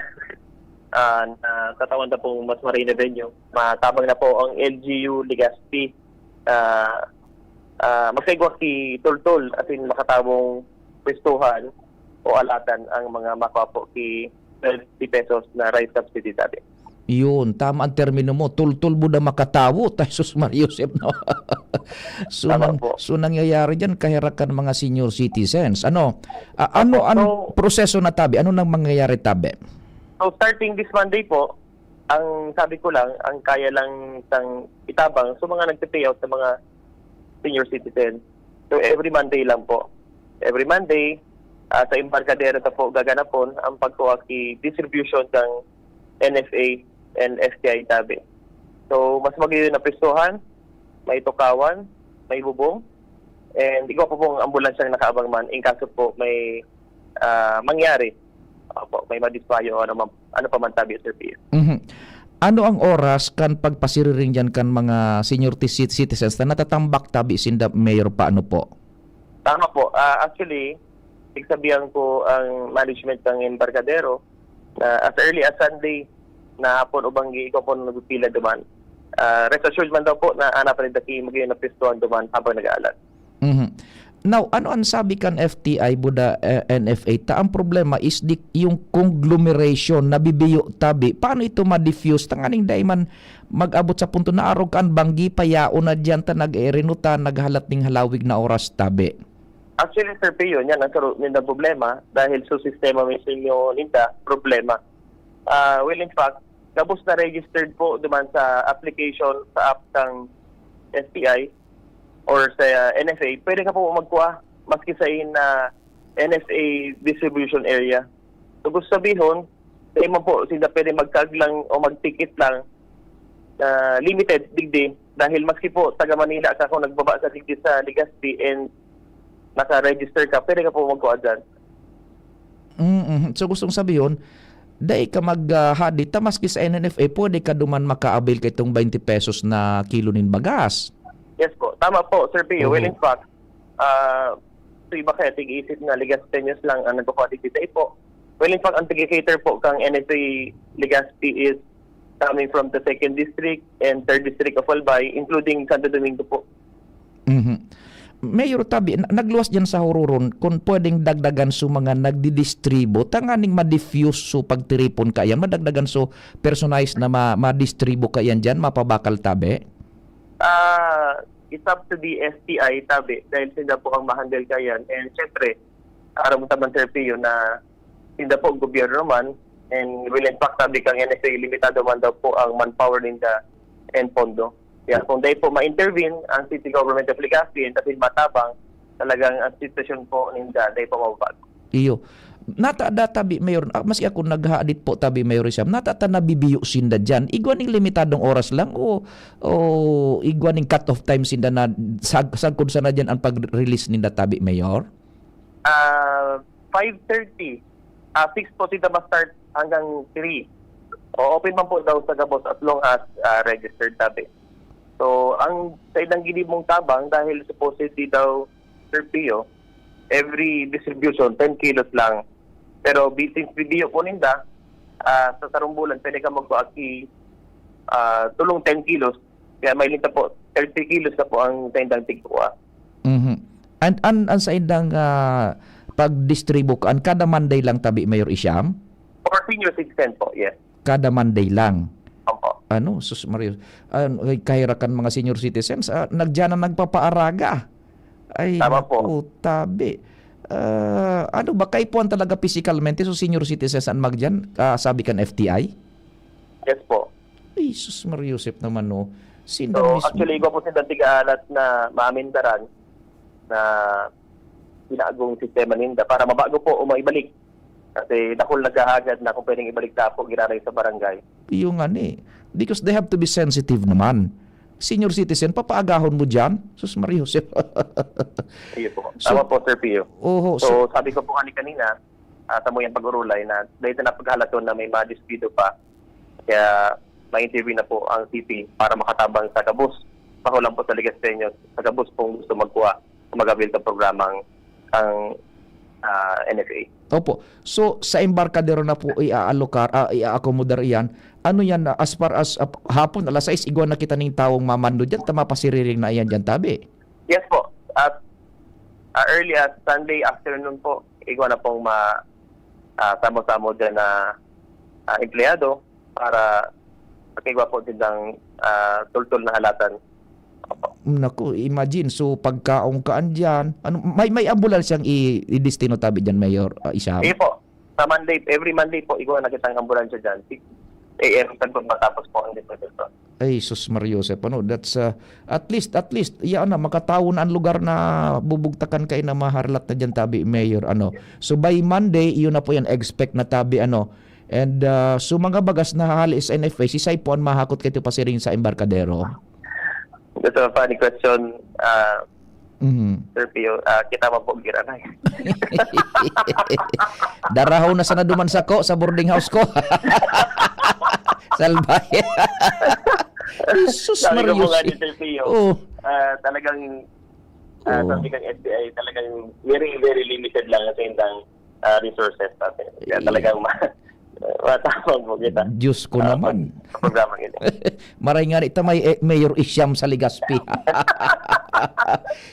na katawan na pong mas maray na venue, matabang na po ang LGU Legazpi. Magkaigwak si Tultul at makatabong pwestuhan o alatan ang mga makuha po ki 20 pesos na rice subsidy dati. Yun, tama ang termino mo. Tultul mo na makatawo. Tayo sus Mariusep, no? so nangyayari dyan, kahirakan mga senior citizens. Ano ang proseso na tabi? Ano nang mangyayari tabi? So starting this Monday po, ang sabi ko lang, ang kaya lang sang itabang so mga nagpe-payout sa mga senior citizens. So every Monday lang po. Every Monday, sa Embarcadero na po gaganapon ang pagkuha ki distribution ng NFA and STI tabi. So mas magayon na pistuhan, may tukawan, may bubong, and ikaw po pong ambulansya na nakaabang man in kaso po may mangyari. May madispayo o ano pa man tabi, Sir Pio. Ano ang oras kan pagpasiriring dyan kan mga senior citizens na natatambak tabi sinda Mayor paano po? Tama po. Actually, igsabihan ko ang management ng Embarcadero na as early as Sunday na hapon o banggi ikaw po nagpila duman. Rest assured man daw po na anak pa rin daki magayon na pistuhan duman habang nag-aalat. Now, ano ang sabi kan FTI, Buda, NFA, ang problema is yung conglomeration, nabibiyo tabi. Paano ito ma-diffuse? Tanganing daiman mag-abot sa punto na arog kan banggi payao na dyan ta nag-erinuta, naghalat ning halawig na oras tabi. Actually, Sir Pio, yan ang problema dahil sa sistema mismo ninda problema. Well, in fact, kabus na registered po duman sa application sa app ng STI or sa NFA, pwede ka po magkuha maski sa na NFA distribution area. So gusto sabihin, sa mo po, sila pwede mag-tag lang o mag-ticket lang limited digdi dahil maski po taga Manila ka kung nagbaba sa digdi sa Legazpi and naka-register ka, pwede ka po magkuha dyan. So gustong sabihin, dahil ka maghadit, maski sa NFA, pwede ka duman makaabil kay itong 20 pesos na kilo nin bagas. Yes po. Tama po, Sir Pio. Well, in fact, so iba kaya tig-isip na Legazpeños lang ang nagkukuha dito sa ipo. Well, in fact, ang tig-cater po kang NFA Legazpi is coming from the 2nd District and 3rd District of Albay, including Santo Domingo po. Mayor tabi, nagluwas dyan sa hururon kung pwedeng dagdagan so mga nagdidistribute, tanganing ma-diffuse so pagtiripon kayan, madagdagan so personalized na ma-distribute kayan dyan, mapabakal tabi? It's up to the STI tabi dahil sila po ang ma-handle kayan. And syempre, aram taman Sir Pio na hindi po ang gobyerno man, and will in fact sabi kang NFA, limitado man daw po ang manpower ninda and pondo. Kaya kung dahil po ma-intervene ang City Government of Legazpi, tapos matabang, talagang ang sitwasyon po ninda dahil po mababago. Iyo. Nata tabi mayor, maski ako naghaadit po tabi mayor siya, natata nabibiyo sinda dyan. Igwaning limitadong oras lang o igwaning cut-off time sinda na sagkod sana dyan ang pag-release ninda tabi mayor? 5:30. 6 po sinda ma-start hanggang 3. O open man po daw sa Gabos as long as registered tabi. So, ang sa idang gilid mong tabang, dahil supposedly daw, Sir Pio, every distribution, 10 kilos lang. Pero since video po ninda, sa sarumbulan, pwede ka magpaaki tulong 10 kilos. Kaya may linta po, 30 kilos na po ang tendang tigkuha. And sa indang pag-distribute, kada Monday lang tabi Mayor Isyam? For senior citizen po, yes. Kada Monday lang? Opo. Sus Mario, kahirakan mga senior citizens, nagdyan na nagpapaaraga. Ay, tama po. Tabi. Ano ba, kayo po ang talaga physicalmente, so senior citizens ang magdyan, sabi kan FTI? Yes po. Ay, sus Mario Joseph naman, no. So, actually, ikaw po sinda tiga-alat na maamindaran na ginagong sistema ninda para mabago po o maibalik. Kasi dahil naghahagad na kung pwedeng ibalik na po, ginaray sa barangay. Yung because they have to be sensitive naman. Senior citizen, papaagahon mo dyan? Sus Mario Joseph. Iyo po. Tama po, Sir Pio. So, sabi ko po kanina, sa mo yung pag-urulay na dahil na paghalaton na may madispido pa, kaya ma-interview na po ang CP para makatabang sa Gabos. Pahulang po sa Legazpeños, sa Gabos po gusto magkuha, mag-avail ng programang ang NFA. Opo. So, sa embarkadero na po i-accommodar iyan. Ano yan, as far as hapon, alas 6, igwan na kita ng tawong mamando dyan, tama pa siriring na iyan dyan, tabi? Yes po. At early as Sunday afternoon po, igwan na pong samo-samo dyan na empleyado para makigwa po din ng tultol na halatan. Naku, imagine, so pagkaong kaan dyan, may ambulansiyang i-destino tabi dyan, Mayor Isyam? Sige po. Sa Monday, every Monday po, igwa na kitang ambulansya dyan. 6 a.m. matapos po ang dito. Ay, sus Mario Joseph, that's at least, makatawon ang lugar na bubugtakan kayo na maharlat na dyan tabi, Mayor, So by Monday, yun na po yan, expect na tabi, and so mga bagas na halis NFA, si Sai po ang mahakot kayo pasiring sa embarkadero. That's a funny question, Sir Pio. Kita mo po giranay. Darahaw na sana duman sa boarding house ko. Salbay. Jesus Mario. Sir Pio, talagang sabi kang SBI, talagang very, very limited lang sa indang resources natin. Kaya talagang matapang po kita. Diyos ko naman. Sa programang ito. Maray nga ito may Mayor Isyam sa Legazpi.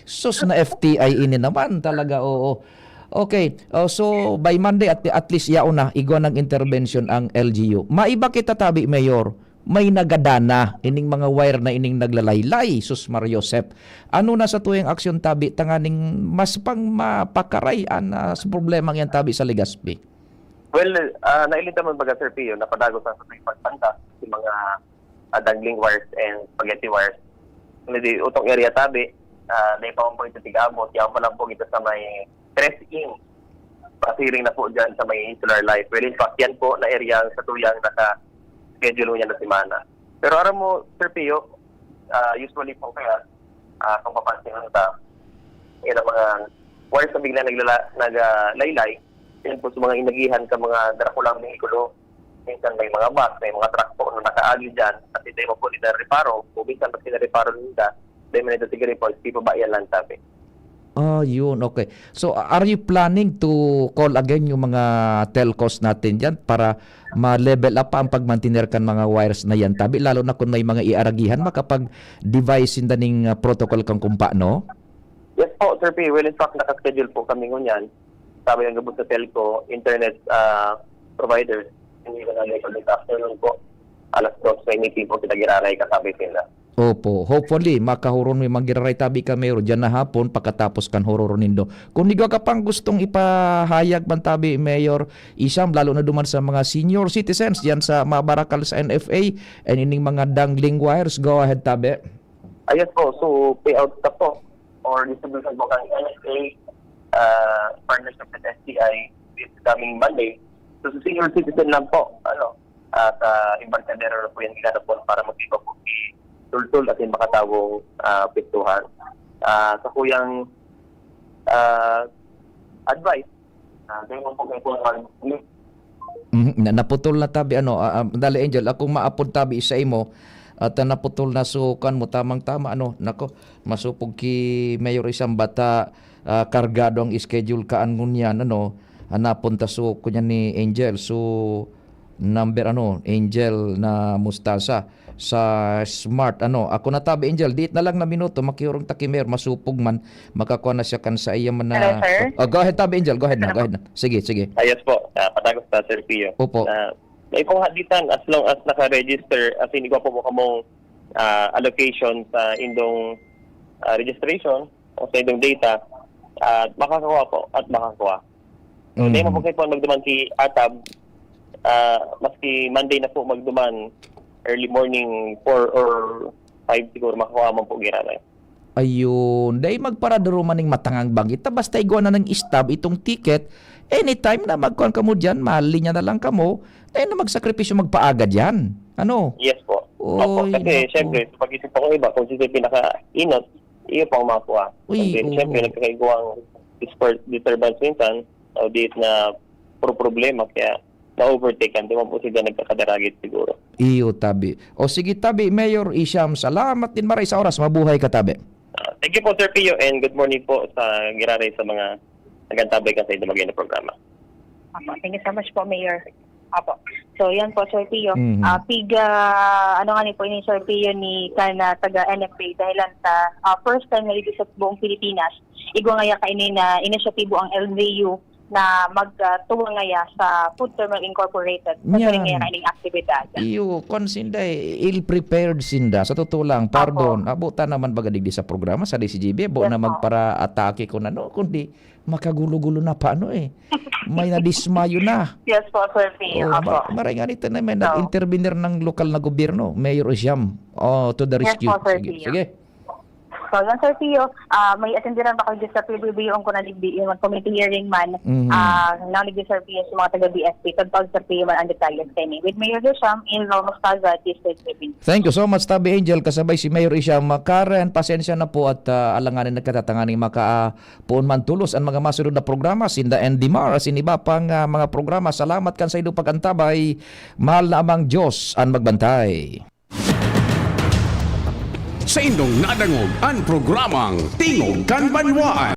Sus na FTI ini naman talaga, oo. Okay, so by Monday at least yauna, igwa ng intervention ang LGU. Maiba kita tabi, Mayor, may nagadana, ining mga wire na ining naglalaylay, sus Mario Joseph. Ano na sa tuyang aksyon tabi, tanganing mas pang mapakaray sa problemang yan tabi sa Legazpi? Well, nailita mo baga, Sir Pio, napadago sa pagpanta si mga dangling wires and spaghetti wires. Hindi, utong area tabi, naipawang po ito tig-abot, yaw pa lang po ito sa may 3-in. Pasiring na po dyan sa may insular life. Well, in fact, yan po na area sa tuyang naka-schedule niya na simana. Pero aram mo, Sir Pio, usually po kaya, kung papansin nyo yung mga wires na bigla naglalaylay, yan po sa mga inagihan ka mga darakulang vehikulo. Minsan may mga bus, may mga truck po na nakaagi dyan. At hindi mo po nila reparo. Kung minsan pag sinareparo nila, hindi mo nito tigari po, hindi pa ba yan lang tabi. Yun, okay. So, are you planning to call again yung mga telcos natin dyan para ma-level up pa ang pagmantiner kan mga wires na yan tabi? Lalo na kung may mga iaragihan, makapag-device in daning protocol kang kumpa, no? Yes po, Sir P. Well, in fact, nakaschedule po kami ngunyan. Sabi ang gabot sa telco, internet providers, hindi ko na like this afternoon po. Alas 2, may meeting po kita giraray kasabi sila. Opo, hopefully makahuron may magiraray tabi ka Mayor dyan na hapon pagkatapos kan huron nindo. Kung di ka pang gustong ipahayag man tabi Mayor Isham, lalo na duman sa mga senior citizens diyan sa mabarakal sa NFA and ining mga dangling wires, go ahead tabi. Ayos po, so payout na po or distribution po kang NFA partnership with STI this coming Monday. So sa senior citizen lang po, sa Embarcadero na po yan ginanapon para mag-iba po tultul at yung makatawong pintuhan. Sa kuyang advice, ganyan po kayo po naputol na tabi dali Angel, akong maapod tabi sa imo at naputol na sukan mo tamang-tama nako masupog ki Mayor Isham bata kargado ang schedule kaan ngunyan napunta so kunya ni Angel so number Angel na Mustasa sa smart ako na tabi Angel diit na lang na minuto makiurong takimer masupog man makakuha na siya kan sa iya man na. Hello, sir? Go ahead tabi Angel, go ahead na sige Ayos po, patagos na Sir Pio. Opo. May pong haditan as long as naka-register as hindi ko po kamong allocation sa indong registration o sa indong data makakakuha po at makakuha. So, hindi mo po kayo po magduman si ATAB maski Monday na po magduman early morning 4 or 5 siguro makakuha man po giraray. Ayun, dahil magparadaro maning matangang bangita basta igwa na ng stab itong ticket anytime na magkuhan ka mo dyan malinya na lang ka mo dahil na magsakripisyo magpaagad yan Yes po. Opo, kasi syempre pag-isip po ko iba kung sino pinaka-inot iyo po ang makakuha. Kasi syempre nagkakaiguang disturbance minsan o diit na problema kaya na-overtaken, di mo po sila nagkakadaragit siguro. Iyo tabi. O sige tabi, Mayor Isham, salamat din maray sa oras. Mabuhay ka tabi. Thank you po Sir Pio and good morning po sa giraray sa mga nagantabay ka sa dumagay na programa. Thank you so much po, Mayor. Apo. So, yan po, Sir Pio. Nga ni po ni Sir Pio ni kana taga NFA dahilan sa first time na dito sa buong Pilipinas. Igwa nga kainin na inisyatibo ang LGU na magtuwa ngaya sa Food Terminal Incorporated sa nga kaining aktibidad. Iyo, konsinday, ill-prepared sinda. Sa totoo lang, pardon, abutan naman bagadig sa programa sa DCGB, na magpara-atake ko kundi makagulo-gulo na paano may nadismayo na. Yes po, Sir P. Maray nga nito na may nag-intervenir ng lokal na gobyerno, Mayor Isham, to the rescue. Yes po, Sir Sige. So, yan, Sir Pio, may attendiran ba kayo sa PBB yung kunaligi, yung committee hearing man, naligdi Sir Pio sa mga taga-BSP, tagpag Sir Pio man ang detalles kayo. With Mayor Isham, in Romostaza, District 7. Thank you so much, Tabi Angel, kasabay si Mayor Isham. Karen, pasensya na po at alanganin nagkatatanganing makapuon man tulos ang mga masunod na programa, Sinda and Dimar, as iba pang mga programa. Salamat kan sa iyong pag-antabay. Mahal na amang Diyos ang magbantay. Sa indong nadangog ang programang Tingog kan Banwaan.